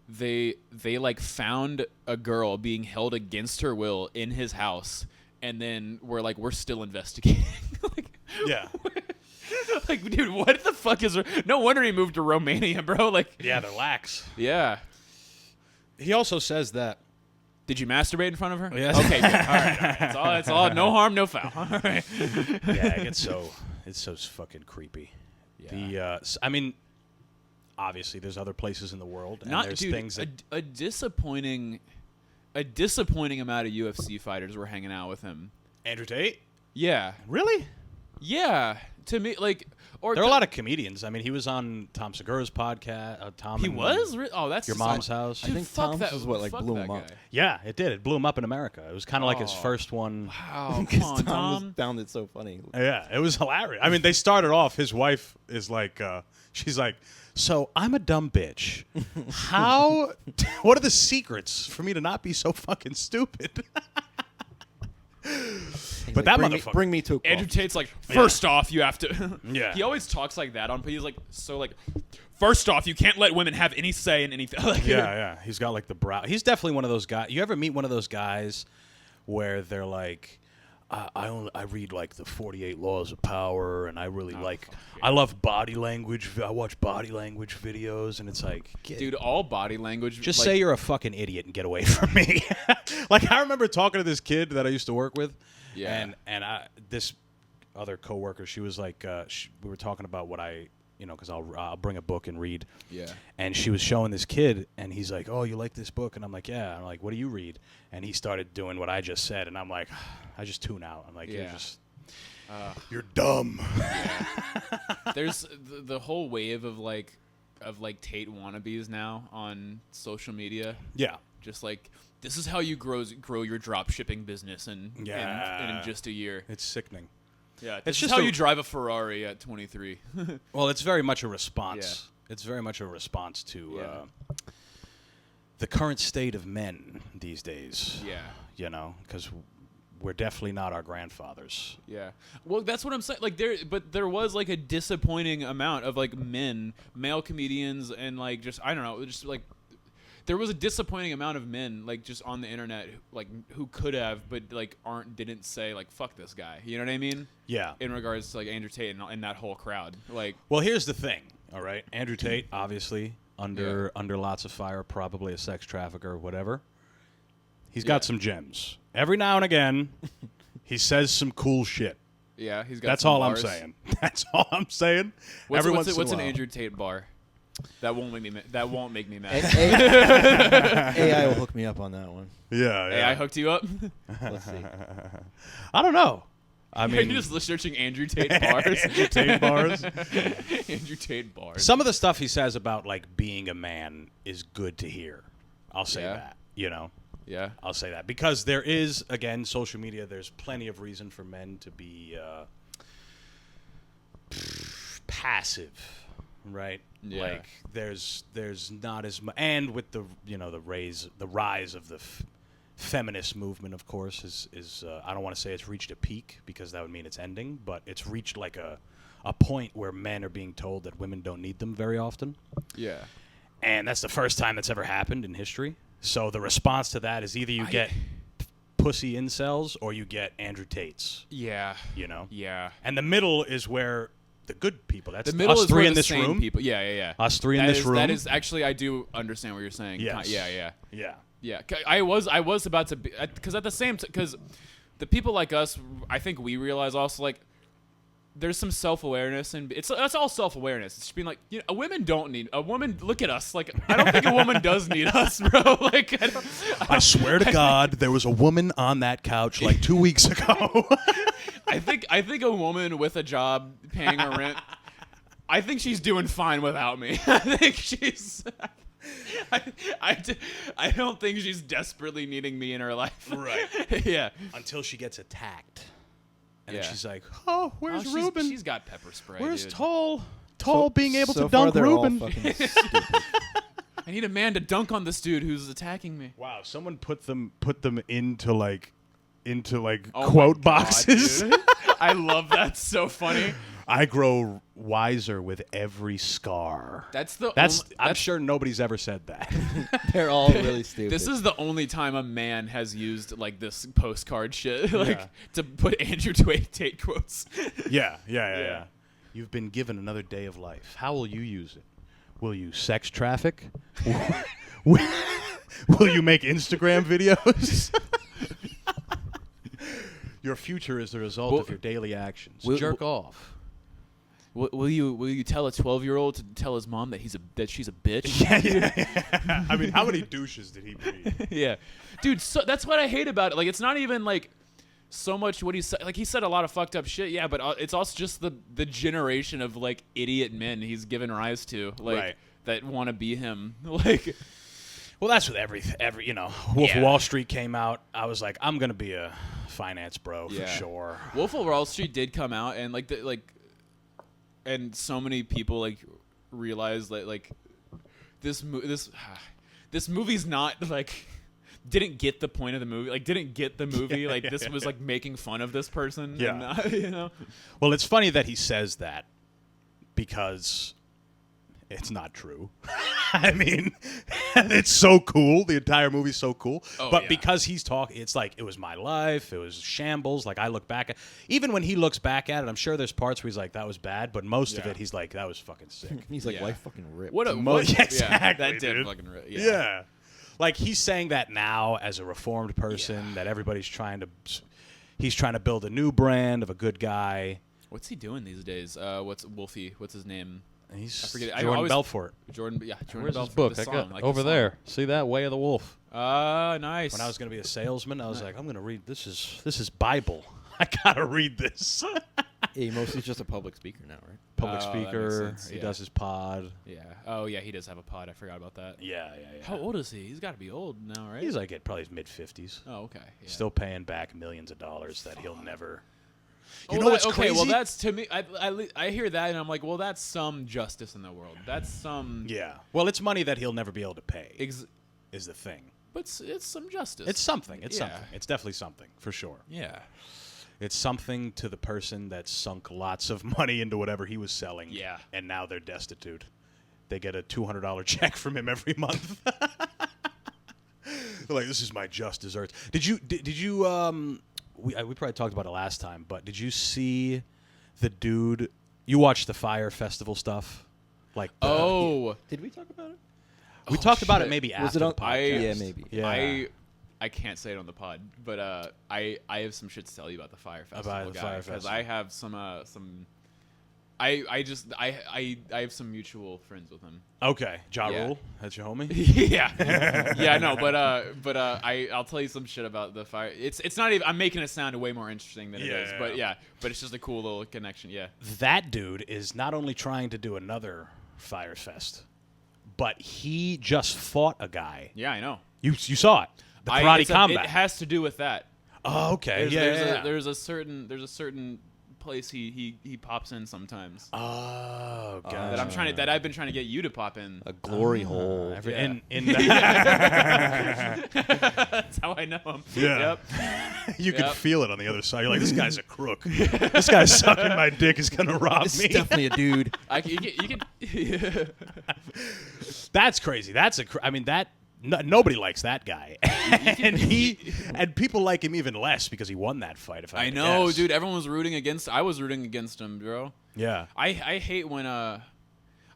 they like found a girl being held against her will in his house, and then we're still investigating. Like, Yeah. like, dude, what the fuck is? No wonder he moved to Romania, bro. Like, Yeah, they're lax. yeah. He also says that. Did you masturbate in front of her? Yes. Okay, good. All right. It's all. No harm, no foul. All right. Yeah, it's so fucking creepy. Yeah. I mean, obviously, there's other places in the world, and Not, there's dude. things that A disappointing amount of UFC fighters were hanging out with him. Andrew Tate. Yeah. Really? Yeah, to me, like, or There are a lot of comedians. I mean, he was on Tom Segura's podcast. Tom. He and was. Oh, that's Your Mom's House. I Dude, think fuck Tom's that, is what, like, fuck blew that him up. guy. Yeah, it did. It blew him up in America. It was kind of like his Oh. first one. Wow, come Because on, Tom. found it so funny. Yeah, it was hilarious. I mean, they started off. His wife is like, she's like, so I'm a dumb bitch. How? What are the secrets for me to not be so fucking stupid? He's But like, that bring motherfucker- bring me to a Andrew coffee. Tate's like, first off, you have to. Yeah. He always talks like that but he's like, so like, first off, you can't let women have any say in anything. Like, Yeah. He's got like the brow. He's definitely one of those guys. You ever meet one of those guys where they're like, I read like the 48 Laws of Power, and I really like. fuck I love body language. I watch body language videos, and it's like, Dude, all body language. just like, say you're a fucking idiot and get away from me. Like, I remember talking to this kid that I used to work with, Yeah. and this other coworker, she was like, we were talking about what because I'll bring a book and read. Yeah. And she was showing this kid, and he's like, "Oh, you like this book?" And I'm like, "Yeah." I'm like, "What do you read?" And he started doing what I just said, and I'm like, I just tune out. I'm like, Yeah. you're dumb. There's the whole wave of like Tate wannabes now on social media. Yeah. Just like, this is how you grow your drop shipping business in just a year. It's sickening. Yeah, It's this is just how a- you drive a Ferrari at 23. Well, it's very much a response. It's very much a response to the current state of men these days. Yeah. Because we're definitely not our grandfathers. Yeah. Well, that's what I'm saying. Like there was like a disappointing amount of like male comedians, and like just I don't know, just like there was a disappointing amount of men like just on the internet like who could have but like didn't say like fuck this guy. You know what I mean? Yeah. In regards to like Andrew Tate and that whole crowd. Like Well, here's the thing. All right, Andrew Tate, obviously under lots of fire, probably a sex trafficker or whatever. He's got some gems. Every now and again, he says some cool shit. yeah, he's got. That's some all bars. I'm saying. That's all I'm saying. What's What's an Andrew Tate bar? That won't make me. That won't make me mad. AI will hook me up on that one. Yeah, Hey, I hooked you up. Let's see. I don't know. I mean, You're just searching Andrew Tate bars. Andrew Tate bars. Andrew Tate bars. Some of the stuff he says about like being a man is good to hear. I'll say Yeah. that. You know, Yeah. I'll say that because there is again social media. There's plenty of reason for men to be passive, right? Yeah. Like there's not as much, and with the the rise of the feminist movement, of course, is I don't want to say it's reached a peak because that would mean it's ending, but it's reached like a point where men are being told that women don't need them very often. Yeah. And that's the first time that's ever happened in history. So the response to that is either you get pussy incels or you get Andrew Tates, Yeah. you know? Yeah. And the middle is where the good people, that's The middle us is three where in the this sane room. people. Yeah. Us three in That this is- room. That is actually, I do understand what you're saying. Yes. Yeah. Yeah. I was about to be, because at the same time, because the people like us, I think we realize also like there's some self-awareness, and that's all self-awareness. It's just being like, women don't need a woman. Look at us. Like, I don't think a woman does need us, bro. Like, I swear to God, there was a woman on that couch like 2 weeks ago. I think a woman with a job paying her rent, I think she's doing fine without me. I think she's. I don't think she's desperately needing me in her life. Right. Yeah. Until she gets attacked. And Yeah. then she's like, oh, where's she's, Reuben? She's got pepper spray. Where's dude. Tall being able so to far dunk they're all Reuben? fucking stupid. I need a man to dunk on this dude who's attacking me. Wow, someone put them into like Oh quote my God, boxes. dude. I love that. So funny. I grow wiser with every scar. I'm sure nobody's ever said that. They're all really stupid. This is the only time a man has used like this postcard shit, like Yeah. to put Andrew Tate quotes. Yeah. You've been given another day of life. How will you use it? Will you sex traffic? Will you make Instagram videos? Your future is the result of your daily actions. Jerk off. Will you tell a 12-year-old to tell his mom that she's a bitch? Yeah. I mean, how many douches did he breed? Yeah, dude. So that's what I hate about it. Like, it's not even like so much what he said. Like, he said a lot of fucked up shit. Yeah, but it's also just the generation of like idiot men he's given rise to, like Right. that want to be him. Like, Well, that's with every Wolf of Yeah. Wall Street came out. I was like, I'm gonna be a finance bro for Yeah. sure. Wolf of Wall Street did come out, and and so many people like realized that like this movie's not like didn't get the point of the movie, like didn't get the movie, like this was like making fun of this person. Yeah. And not, you know. Well, it's funny that he says that because it's not true. I mean, it's so cool. The entire movie's so cool. Oh, but yeah. because he's talking, it's like, it was my life. It was shambles. Like, I look back at, even when he looks back at it, I'm sure there's parts where he's like, that was bad. But most of Yeah. it, he's like, that was fucking sick. He's like, Yeah. life fucking ripped. What a Mo- what, Yeah, exactly, that did dude. fucking Yeah. Like, he's saying that now as a reformed person, Yeah. that everybody's he's trying to build a new brand of a good guy. What's he doing these days? What's Wolfie? What's his name? And he's I forget. I Jordan always- Belfort. Jordan. Yeah, Jordan Where's Belfort. his book? The I song, got like the over song. there. See that? Way of the Wolf. Nice. When I was going to be a salesman, I was like, I'm going to read, this is Bible. I got to read this. He mostly just a public speaker now, right? Public Oh, that makes speaker. sense, He yeah. does his pod. Yeah. Oh yeah, he does have a pod. I forgot about that. Yeah. How old is he? He's got to be old now, right? He's like at probably his mid-50s. Oh, okay. Yeah. Still paying back millions of dollars that he'll never. Oh, You know what's okay, crazy? well, that's to me. I hear that and I'm like, well, that's some justice in the world. That's some. Yeah. Well, it's money that he'll never be able to pay, Ex- is the thing. but it's some justice. It's something. It's Yeah. something. It's definitely something, for sure. Yeah. It's something to the person that sunk lots of money into whatever he was selling. Yeah. And now they're destitute. They get a $200 check from him every month. They're like, this is my just desserts. Did you we probably talked about it last time, but did you see the dude, you watched the Fire Festival stuff? Like Did we talk about it? we talked about it shit. maybe Was after it on? the podcast. Yeah, maybe. Yeah. I can't say it on the pod, but I have some shit to tell you about the Fire Festival. About the Fire because Festival. I have some I have some mutual friends with him. Okay. Ja Yeah. Rule, that's your homie? yeah, no, but I'll tell you some shit about the Fire. It's not even. I'm making it sound way more interesting than it is, Yeah. but it's just a cool little connection. Yeah. That dude is not only trying to do another Fire Fest, but he just fought a guy. Yeah, I know. You saw it. The karate combat. It has to do with that. Oh, okay. Yeah. There's a certain place he pops in sometimes. Oh, God. That I've been trying to get you to pop in. A glory hole. Yeah. In That's how I know him. Yeah. Yep. you could Yep. feel it on the other side. You're like, this guy's a crook. This guy sucking my dick is gonna rob This me. is definitely a dude. You can. That's crazy. I mean that. Nobody likes that guy, and people like him even less because he won that fight. If I I had to know, guess. dude. Everyone was rooting against. I was rooting against him, bro. Yeah. I hate when I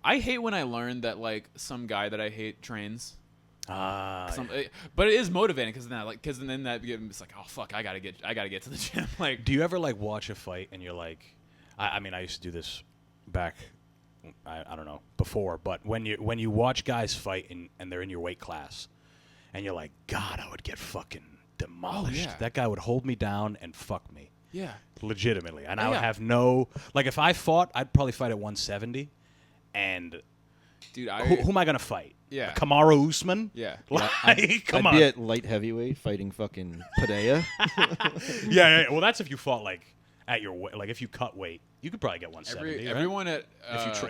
hate when I learn that like some guy that I hate trains. But it is motivating because then it's like, oh fuck, I gotta get to the gym. Like, Do you ever like watch a fight and you're like, I mean, I used to do this back, I don't know, before, but when you watch guys fight and they're in your weight class, and you're like, God, I would get fucking demolished. yeah. That guy would hold me down and fuck me, yeah, legitimately, and I would Yeah. have no like. If I fought, I'd probably fight at 170, and dude. who am I gonna fight? Yeah. Kamaru Usman. Yeah. Like, come I'd on. be at light heavyweight fighting fucking Padilla. yeah. Well, that's if you fought like at your weight. Like if you cut weight, you could probably get 170. right? Everyone at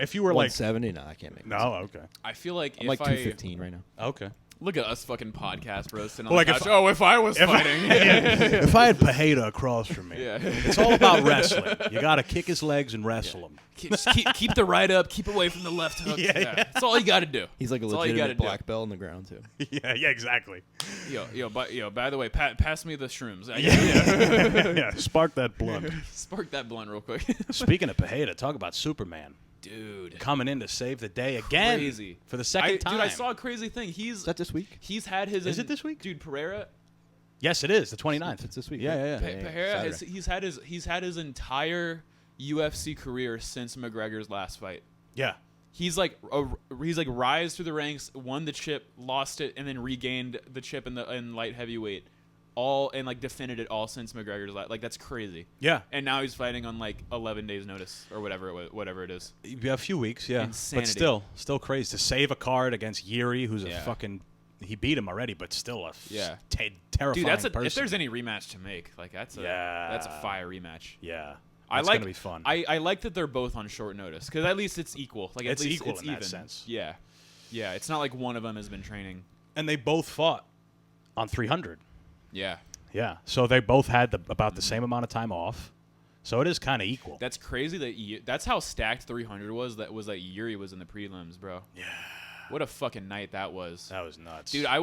If you were like 170? No, I can't make it. no, okay, I feel like I'm if like 215 right now. okay. look at us fucking podcast bros sitting on Like the if- couch. If I was fighting. If I had Pajeda across from me, Yeah. it's all about wrestling. You got to kick his legs and wrestle him. keep the right up, keep away from the left hook. Yeah. That's all you got to do. He's like a That's all you gotta legitimate do. black belt on the ground too. Yeah, exactly. Yo, by the way, pass me the shrooms. Yeah, spark that blunt. Spark that blunt real quick. Speaking of Pajeda, talk about Superman Dude. coming in to save the day again. Crazy. For the second time. Dude, I saw a crazy thing. Is that this week? He's had his. Is it this week? Dude, Pereira. Yes, it is the 29th. It's this week, Yeah, right? yeah, yeah. Pereira Saturday. he's had his entire UFC career since McGregor's last fight. Yeah. He's like rise through the ranks, won the chip, lost it, and then regained the chip in light heavyweight, all and like defended it all since McGregor's like that's crazy. Yeah. And now he's fighting on like 11 days notice or whatever it is. Yeah, a few weeks, yeah. Insanity. But still crazy to save a card against Yuri, who's a Yeah. fucking. He beat him already, but still a terrifying Dude, that's person. if there's any rematch to make, like that's a fire rematch. Yeah. I That's like gonna be fun. I like that they're both on short notice because at least it's equal. Like It's at least equal it's in that even. sense. Yeah, yeah. It's not like one of them has been training. And they both fought on 300. Yeah, Yeah. So they both had about the same amount of time off. So it is kind of equal. that's crazy. That's how stacked 300 was. That Yuri was in the prelims, bro. Yeah. What a fucking night that was. That was nuts. Dude, I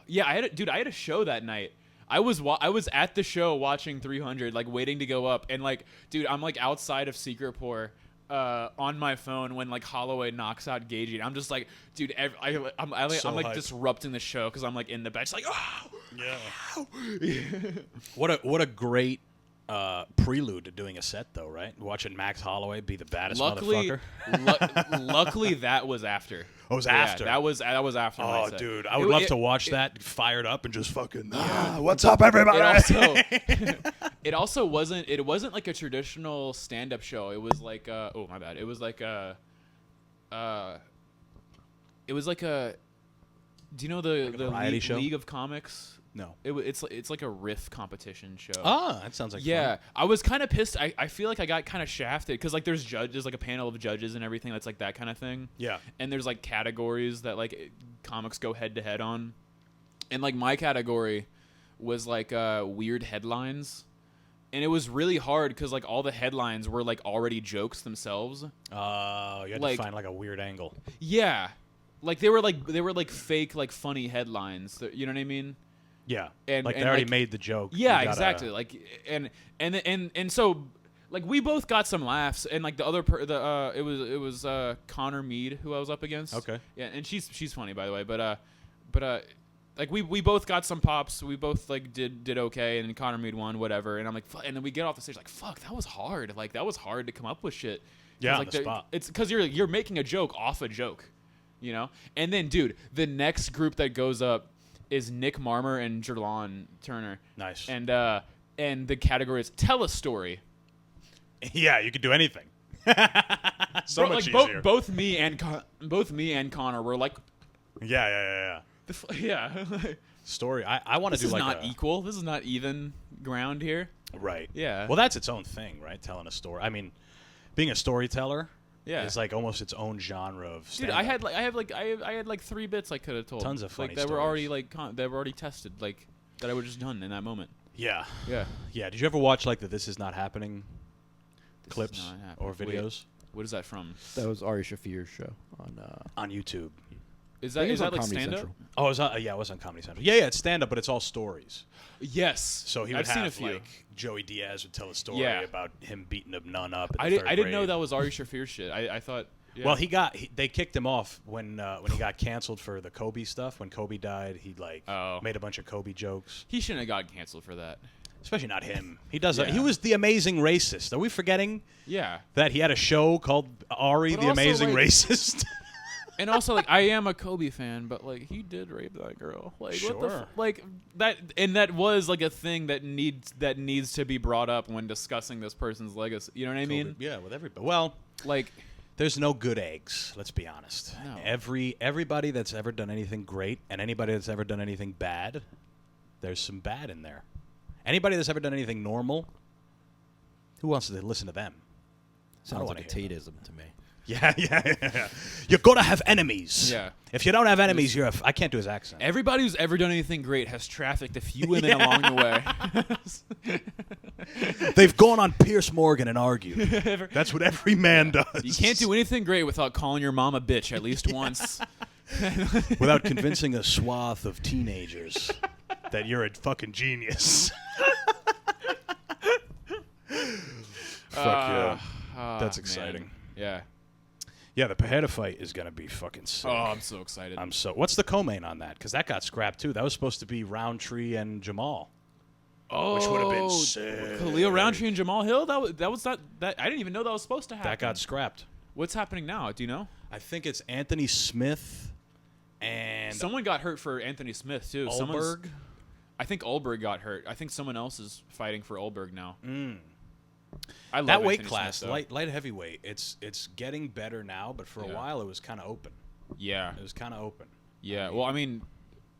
had a show that night. I was at the show watching 300, like waiting to go up, and like, dude, I'm like outside of Secret Pour, on my phone when like Holloway knocks out Gagey. I'm just like, dude, I'm like hyped. disrupting the show because I'm like in the bench, like, oh, yeah. What a great prelude to doing a set, though, right? Watching Max Holloway be the baddest motherfucker. Luckily, that was after. Oh, it was Yeah, after. that was after. my Oh, set. dude, I would love to watch it- that fired up and just fucking. What's up, everybody? It also wasn't like a traditional stand-up show. It was like oh my bad. It was like a do you know the variety show? League of Comics? No. It's like a riff competition show. Ah, that sounds like Yeah, fun. I was kind of pissed. I feel like I got kind of shafted because like there's judges, like a panel of judges and everything that's like that kind of thing. Yeah. And there's like categories that like comics go head to head on, and like my category was like weird headlines, and it was really hard because like all the headlines were like already jokes themselves. You had Like- to find like a weird angle. Yeah, like they were like fake like funny headlines. You know what I mean? Yeah. And- like they and, already like- made the joke. Yeah, You gotta- exactly. Like and so like we both got some laughs, and like the other it was Connor Mead who I was up against. Okay. Yeah, and she's funny by the way, but like we both got some pops. We both like did okay, and then Connor Mead won, whatever. And I'm like, and then we get off the stage like, fuck, that was hard. Like that was hard to come up with shit. 'Cause, Yeah, on like, the spot. It's because you're making a joke off a joke, you know. And then, dude, the next group that goes up is Nick Marmer and Jerlon Turner. Nice. And the category is tell a story. Yeah, you could do anything. So Bro, much like easier. both me and Connor were like, Yeah. yeah. Story. I want to This do is like not a, equal. This is not even ground here. Right. Yeah. Well, that's its own thing, right? Telling a story. I mean, being a storyteller Yeah. is like almost its own genre of Dude, stand-up. I had like 3 bits I could have told. Tons of funny like that were stories. already like that were already tested, like that I would just done in that moment. Yeah. Yeah. Yeah. Did you ever watch like the This Is Not Happening This is clips not happening. or Wait, videos what is that from? That was Ari Shafir's show on. on YouTube? Is I think that it is was on that like Comedy stand up? Central. Oh, it was yeah, it was on Comedy Central. Yeah, it's stand-up, but it's all stories. Yes. So he would I've seen a have few. like Joey Diaz would tell a story Yeah. about him beating a nun up. In I the didn't third know grade. that was Ari Shafir shit. I thought. Yeah. Well, they kicked him off when he got canceled for the Kobe stuff. When Kobe died, he like Oh. made a bunch of Kobe jokes. he shouldn't have gotten canceled for that. Especially not him. He does. Yeah. He was the amazing racist. Are we forgetting Yeah. that he had a show called Ari But the also, Amazing like- Racist? And also, like, I am a Kobe fan, but like, he did rape that girl. Like, what the Sure. like that, and that was like a thing that needs to be brought up when discussing this person's legacy. You know what I mean? Yeah, with everybody. Well, Like, there's no good eggs. Let's be honest. No. Everybody that's ever done anything great and anybody that's ever done anything bad, there's some bad in there. Anybody that's ever done anything normal, who wants to listen to them? I don't Sounds wanna like a hear Tateism to me. Yeah. You're gonna have enemies. Yeah. If you don't have enemies, I can't do his accent. everybody who's ever done anything great has trafficked a few women along the way. They've gone on Pierce Morgan and argued. That's what every man does. You can't do anything great without calling your mom a bitch at least once. without convincing a swath of teenagers that you're a fucking genius. Fuck yeah. That's Man. exciting. Yeah. Yeah, the Pajeda fight is gonna be fucking sick. Oh, I'm so excited. What's the co-main on that? Because that got scrapped too. That was supposed to be Roundtree and Jamal. Which would have been sick. Khalil Roundtree and Jamal Hill. That was not that. I didn't even know that was supposed to happen. That got scrapped. What's happening now? Do you know? I think it's Anthony Smith And someone got hurt for Anthony Smith too. Olberg. I think Olberg got hurt. I think someone else is fighting for Olberg now. I love That weight Anthony class, Smith, light heavyweight, it's getting better now, but for a while it was kind of open. Yeah. It was kind of open. Yeah. Well, I mean,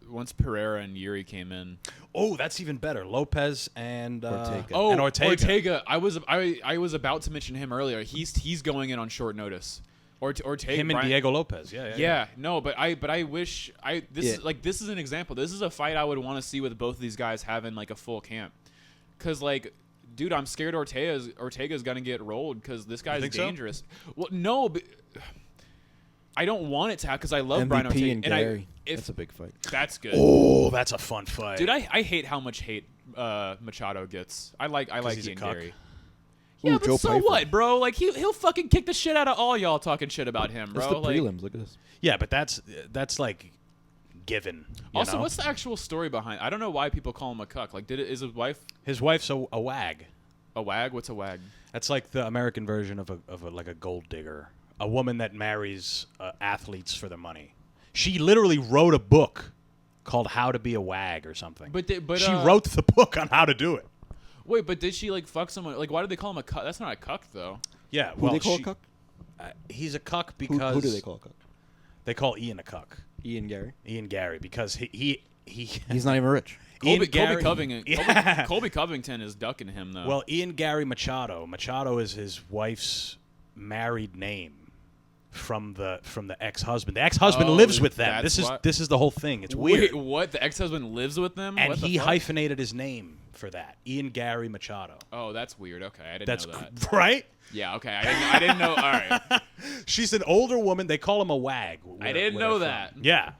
once Pereira and Yuri came in. Oh, that's even better. Lopez and Ortega. Oh, and Ortega. I was about to mention him earlier. He's going in on short notice. Ortega. Him and Brian, Diego Lopez. Yeah. Yeah, no, but I wish Yeah. this is an example. This is a fight I would want to see with both of these guys having like a full camp. Cuz like dude, I'm scared Ortega's going to get rolled cuz this guy's think so? dangerous. Well, no, but I don't want it to happen cuz I love MVP Brian Ortega and Gary. if That's a big fight. that's good. Oh, that's a fun fight. Dude, I hate how much hate Machado gets. I like he's a Ian cuck. Gary. Ooh, Yeah, but Joe so Pyfer. what, bro? Like he'll fucking kick the shit out of all y'all talking shit about him, bro. That's the Like, prelims. Look at this. Yeah, but that's like given. You also, know? what's the actual story behind? I don't know why people call him a cuck. Like, is his wife His wife's a wag. a wag? What's a wag? That's like the American version of a gold digger, a woman that marries athletes for their money. She literally wrote a book called How to Be a Wag or something. But she wrote the book on how to do it. Wait, but did she like fuck someone? Like, why did they call him a cuck? That's not a cuck though. Yeah, Who well, they call a cuck? He's a cuck Who, because who do they call a cuck? They call Ian a cuck. Ian Gary. Ian Gary because he He's not even rich. Ian Colby Gary- Covington. Yeah. Colby Covington is ducking him though. Well, Ian Gary Machado. Machado is his wife's married name from the ex-husband. The ex-husband Oh, lives with them. that's This why- is the whole thing. It's wait, weird. what? The ex-husband lives with them, And what the he fuck? hyphenated his name for that. Ian Gary Machado. Oh, that's weird. Okay, I didn't That's know that. right. Yeah, okay, I didn't know. All right, She's an older woman. They call him a wag. I didn't know they're that. from. Yeah.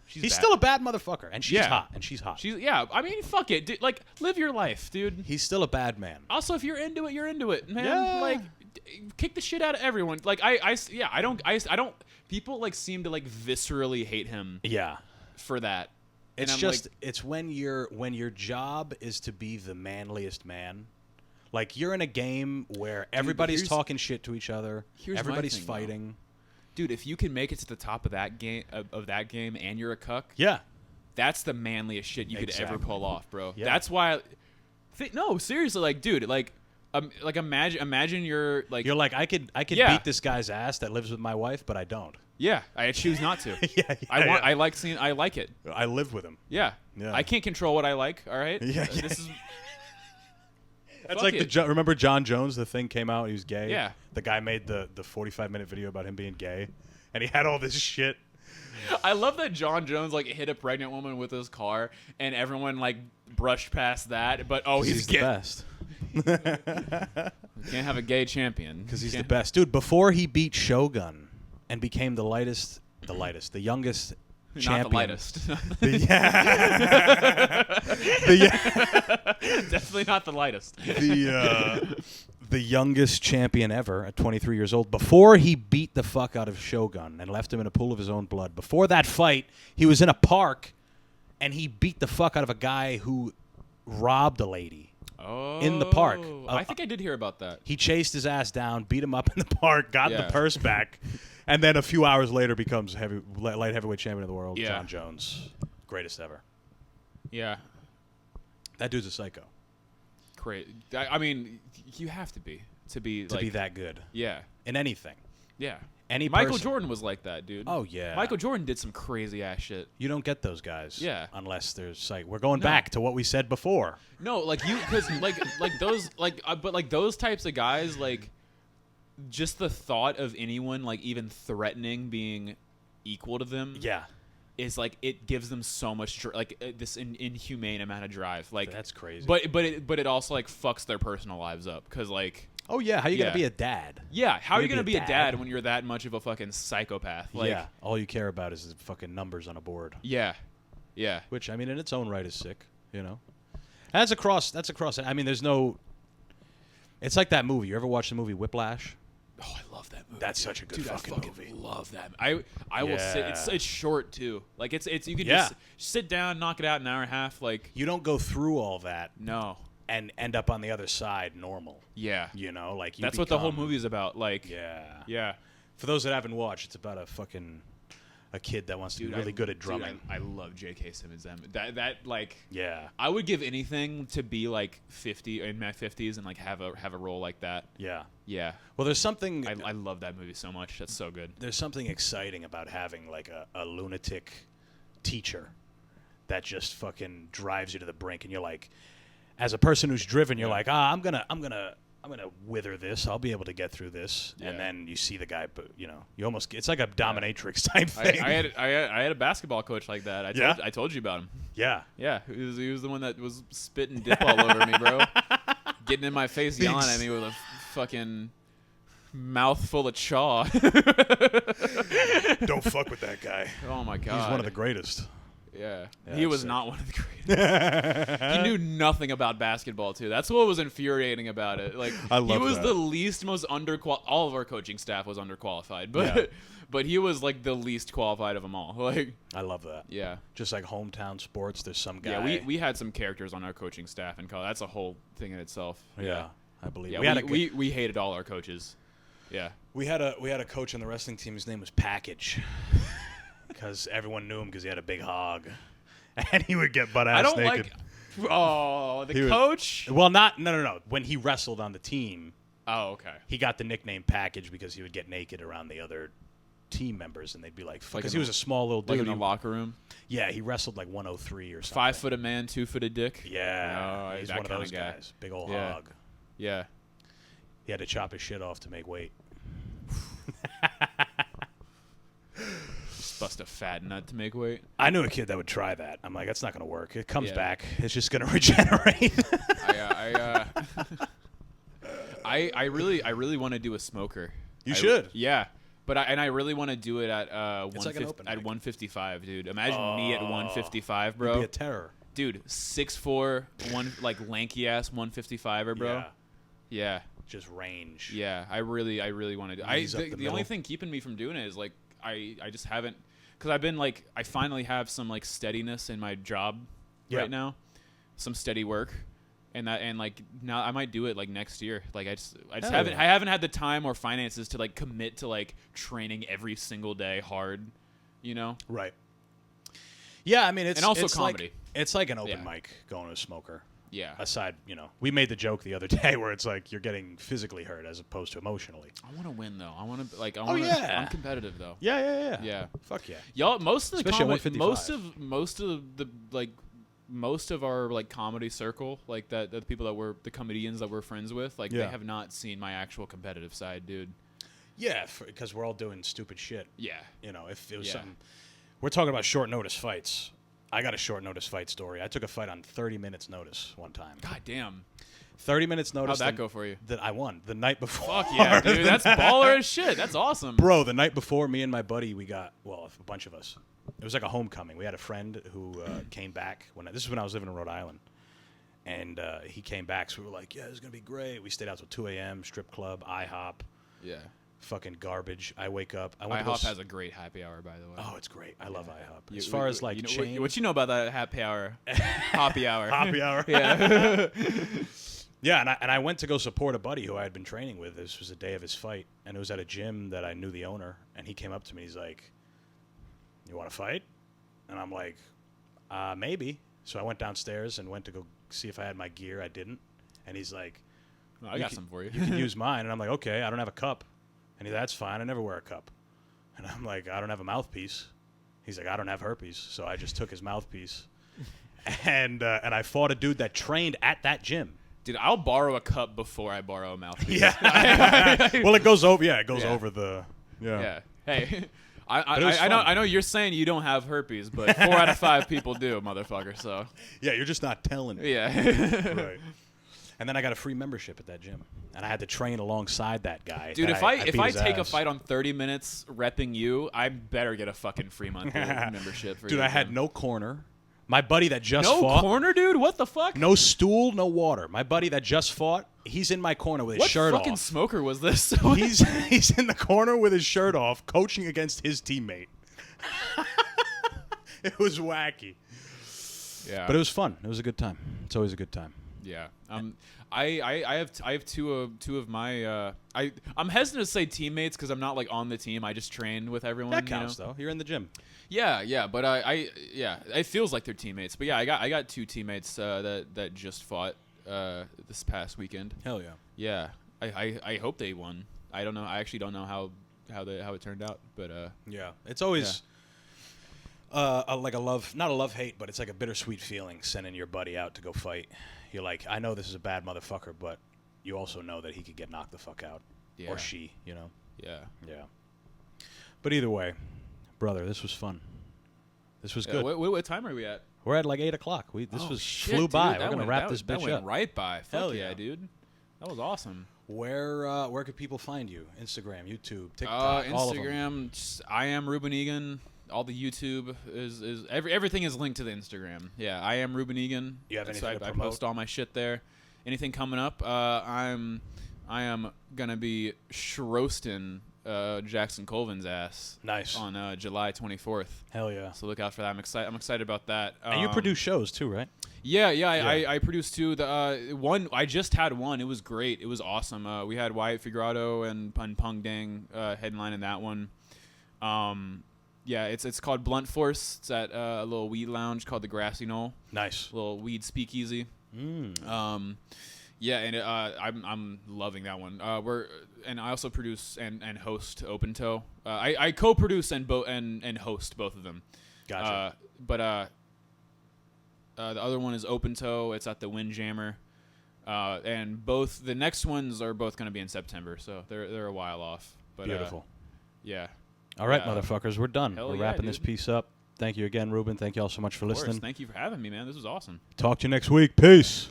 She's He's bad. still a bad motherfucker, and she's Yeah. hot. And she's hot. I mean, fuck it, dude. Like, live your life, dude. He's still a bad man. Also, if you're into it, you're into it, man. Yeah. Like, kick the shit out of everyone. Like, I don't. People like seem to like viscerally hate him Yeah. for that. And It's I'm just like, it's when your job is to be the manliest man. Like you're in a game where everybody's here's- talking shit to each other. here's my Everybody's thing, though. fighting. dude, if you can make it to the top of that game and you're a cuck, Yeah. that's the manliest shit you could ever Exactly. pull off, bro. Yeah. That's why. No, seriously, like, dude, like imagine you're like, You're like I could Yeah. beat this guy's ass that lives with my wife, but I don't. yeah, I choose not to. Yeah, I like it. I live with him. Yeah. Yeah. I can't control what I like. All right. Yeah, yeah. This is. That's Fuck like it. remember John Jones? The thing came out. He was gay. Yeah. The guy made the 45-minute video about him being gay, and he had all this shit. I love that John Jones like hit a pregnant woman with his car, and everyone like brushed past that. But he's the gay. best. Can't have a gay champion Because he's the Can't- best, dude. Before he beat Shogun and became the youngest Not champion. the lightest. Definitely not the lightest. The youngest champion ever at 23 years old. Before he beat the fuck out of Shogun and left him in a pool of his own blood. Before that fight, he was in a park and he beat the fuck out of a guy who robbed a lady. In the park. I think I did hear about that. He chased his ass down, beat him up in the park, got Yeah. the purse back, and then a few hours later becomes light heavyweight champion of the world. Yeah. John Jones, greatest ever. Yeah. That dude's a psycho. Great. I mean, you have to be To be that good Yeah. in anything. Yeah. Any Michael person. Jordan was like that, dude. Oh yeah. Michael Jordan did some crazy ass shit. You don't get those guys. Yeah. Unless there's like we're going No. back to what we said before. No, like you, because like those but like those types of guys, like just the thought of anyone like even threatening being equal to them, Yeah. is like it gives them so much this inhumane amount of drive. Like That's crazy. But it also like fucks their personal lives up because like Oh yeah. How you Yeah. gonna be a dad? yeah, how are you You're gonna be a dad when you're that much of a fucking psychopath? Like yeah. All you care about is the fucking numbers on a board. yeah. Which I mean, in its own right, is sick. You know. That's across. I mean, there's no. It's like that movie. You ever watch the movie Whiplash? Oh, I love that movie. That's such a good Dude, fucking I fucking movie. love that. I will sit. It's short too. Like it's you can Yeah. just sit down, knock it out in an hour and a half. Like You don't go through all that no, and end up on the other side normal. yeah, You know, like you that's what the whole become- movie is about. Like Yeah. yeah, For those that haven't watched, it's about a fucking a kid that wants to be really good at drumming. Dude, I love J.K. Simmons. That like, Yeah. I would give anything to be like 50 in my 50s and like have a role like that. Yeah. Yeah. Well, there's something. I love that movie so much. That's so good. There's something exciting about having like a lunatic teacher that just fucking drives you to the brink, and you're like, as a person who's driven, you're like, I'm gonna wither this. I'll be able to get through this. Yeah. And then you see the guy, but you almost, it's like a dominatrix type thing. I had a basketball coach like that. I told you about him. Yeah. Yeah, he was the one that was spitting dip all over me, bro. Getting in my face, yelling at me with a fucking mouthful of chaw. Don't fuck with that guy. Oh my god. He's one of the greatest. Yeah, Yeah, he was sick. not one of the greatest. He knew nothing about basketball too. That's what was infuriating about it. Like I he love was that. the least most underqualified. All of our coaching staff was underqualified, but Yeah. but he was like the least qualified of them all. Like I love that. yeah. Just like hometown sports, there's some guy. Yeah, we had some characters on our coaching staff in college. That's a whole thing in itself. Yeah, I believe. Yeah, We we hated all our coaches. Yeah. We had a coach on the wrestling team. His name was Package, because everyone knew him because he had a big hog, and he would get butt ass I don't naked. like. Oh, He the was- coach. Well, no. When he wrestled on the team, Oh, okay. he got the nickname Package because he would get naked around the other team members, and they'd be like, Like because in he was a small little Like dude. in the locker room. Yeah, he wrestled like 103 or something. 5 foot a man, 2 foot a dick. Yeah, Oh, he's that one of kinda those guy. guys. Big old Yeah. hog. Yeah. He had to chop his shit off to make weight. Just bust a fat nut to make weight. I knew a kid that would try that. I'm like, that's not going to work. It comes Yeah. back. It's just going to regenerate. I really want to do a smoker. You should. Yeah. But I really want to do it at It's like an open mic. 155, dude. Imagine me at 155, You'd bro. be a terror. Dude, 6'4", like lanky ass 155er, bro. Yeah. Yeah. Just range. Yeah, I really want to do. Knees up The the only middle. thing keeping me from doing it is like I just haven't, because I've been like I finally have some like steadiness in my job Yeah. right now, some steady work, and like now I might do it like next year. Like I just Hell haven't yeah. I haven't had the time or finances to like commit to like training every single day hard, you know. Right. Yeah, I mean, it's And also it's comedy. Like, it's like an open Yeah. mic going to a smoker. Yeah, Aside, we made the joke the other day where it's like you're getting physically hurt as opposed to emotionally. I want to win though. I want to like. Oh, yeah. I'm competitive though. Yeah. Yeah. Fuck yeah. Y'all, most of the Especially at comedy, 155. most of our like comedy circle, like that the people that were the comedians that we're friends with, like Yeah. they have not seen my actual competitive side, dude. Yeah, because we're all doing stupid shit. Yeah. If it was Yeah. something. We're talking about short notice fights. I got a short notice fight story. I took a fight on 30 minutes notice one time. God damn. 30 minutes notice. How'd that go for you? That I won the night before. Fuck yeah, dude. That's baller as shit. That's awesome. Bro, the night before, me and my buddy, we got, a bunch of us. It was like a homecoming. We had a friend who came back. This is when I was living in Rhode Island. And he came back, so we were like, yeah, this is going to be great. We stayed out till 2 a.m., strip club, IHOP, Yeah. fucking garbage. I wake up. I went to go IHOP has a great happy hour, by the way. Oh, it's great. I love IHOP. You- As far as like you know, chain. what you know about that happy hour? Happy hour. Happy hour. Yeah. Yeah, and I went to go support a buddy who I had been training with. This was the day of his fight, and it was at a gym that I knew the owner. And he came up to me. He's like, "You want to fight?" And I'm like, "Maybe." So I went downstairs and went to go see if I had my gear. I didn't. And he's like, I got some for you. "You can use mine." And I'm like, "Okay, I don't have a cup." And he's like, "That's fine. I never wear a cup." And I'm like, "I don't have a mouthpiece." He's like, "I don't have herpes." So I just took his mouthpiece, and I fought a dude that trained at that gym. Dude, I'll borrow a cup before I borrow a mouthpiece. Yeah. Well, it goes over. Yeah, it goes Yeah. over the. Yeah. Hey, But it was I know fun. I know you're saying you don't have herpes, but 4 out of 5 people do, motherfucker. So Yeah, you're just not telling me. yeah. Right. And then I got a free membership at that gym, and I had to train alongside that guy. Dude, and if I beat his take a ass. fight on 30 minutes repping you, I better get a fucking free monthly membership for Dude, your I had gym. no corner. My buddy that just no fought, corner, dude. What the fuck? no stool, no water. My buddy that just fought, he's in my corner with his what shirt fucking off. smoker was this? He's in the corner with his shirt off, coaching against his teammate. It was wacky, yeah. but it was fun. It was a good time. It's always a good time. Yeah. I have two of my I'm hesitant to say teammates because I'm not like on the team. I just train with everyone. That counts though. You're in the gym. Yeah. But it feels like they're teammates. But yeah, I got two teammates that just fought this past weekend. Hell yeah. Yeah. I hope they won. I don't know. I actually don't know how it turned out. But yeah, it's always. Like a love, not a love-hate, but it's like a bittersweet feeling sending your buddy out to go fight. You're like, I know this is a bad motherfucker, but you also know that he could get knocked the fuck out. Yeah. Or she, you know? Yeah. Yeah. But either way, brother, this was fun. This was good. What time are we at? We're at like 8 o'clock. Flew dude, by. that We're going to wrap this that bitch went up. right by. Fuck Hell yeah, yeah, dude. That was awesome. Where could people find you? Instagram, YouTube, TikTok, all of them. Instagram, I am Reuben Egan. All the YouTube is everything is linked to the Instagram. Yeah, I am Reuben Egan. You have anything to I promote? post all my shit there. Anything coming up? I am gonna be roasting Jackson Colvin's ass. Nice. On July 24th. Hell yeah. So look out for that. I'm excited about that. And you produce shows too, right? Yeah. I produced two. The one I just had one. It was great. It was awesome. We had Wyatt Figurado and Pung Dang headlining that one. Yeah, it's called Blunt Force. It's at a little weed lounge called the Grassy Knoll. Nice. A little weed speakeasy. Yeah, and I'm loving that one. And I also produce and host Open Toe. I co-produce and host both of them. Gotcha. But the other one is Open Toe. It's at the Windjammer. And both the next ones are both going to be in September, so they're a while off. But Beautiful. Yeah. All right, motherfuckers, we're done. Hell We're yeah, wrapping this dude. piece up. Thank you again, Ruben. Thank you all so much for Of course. listening. Thank you for having me, man. This was awesome. Talk to you next week. Peace.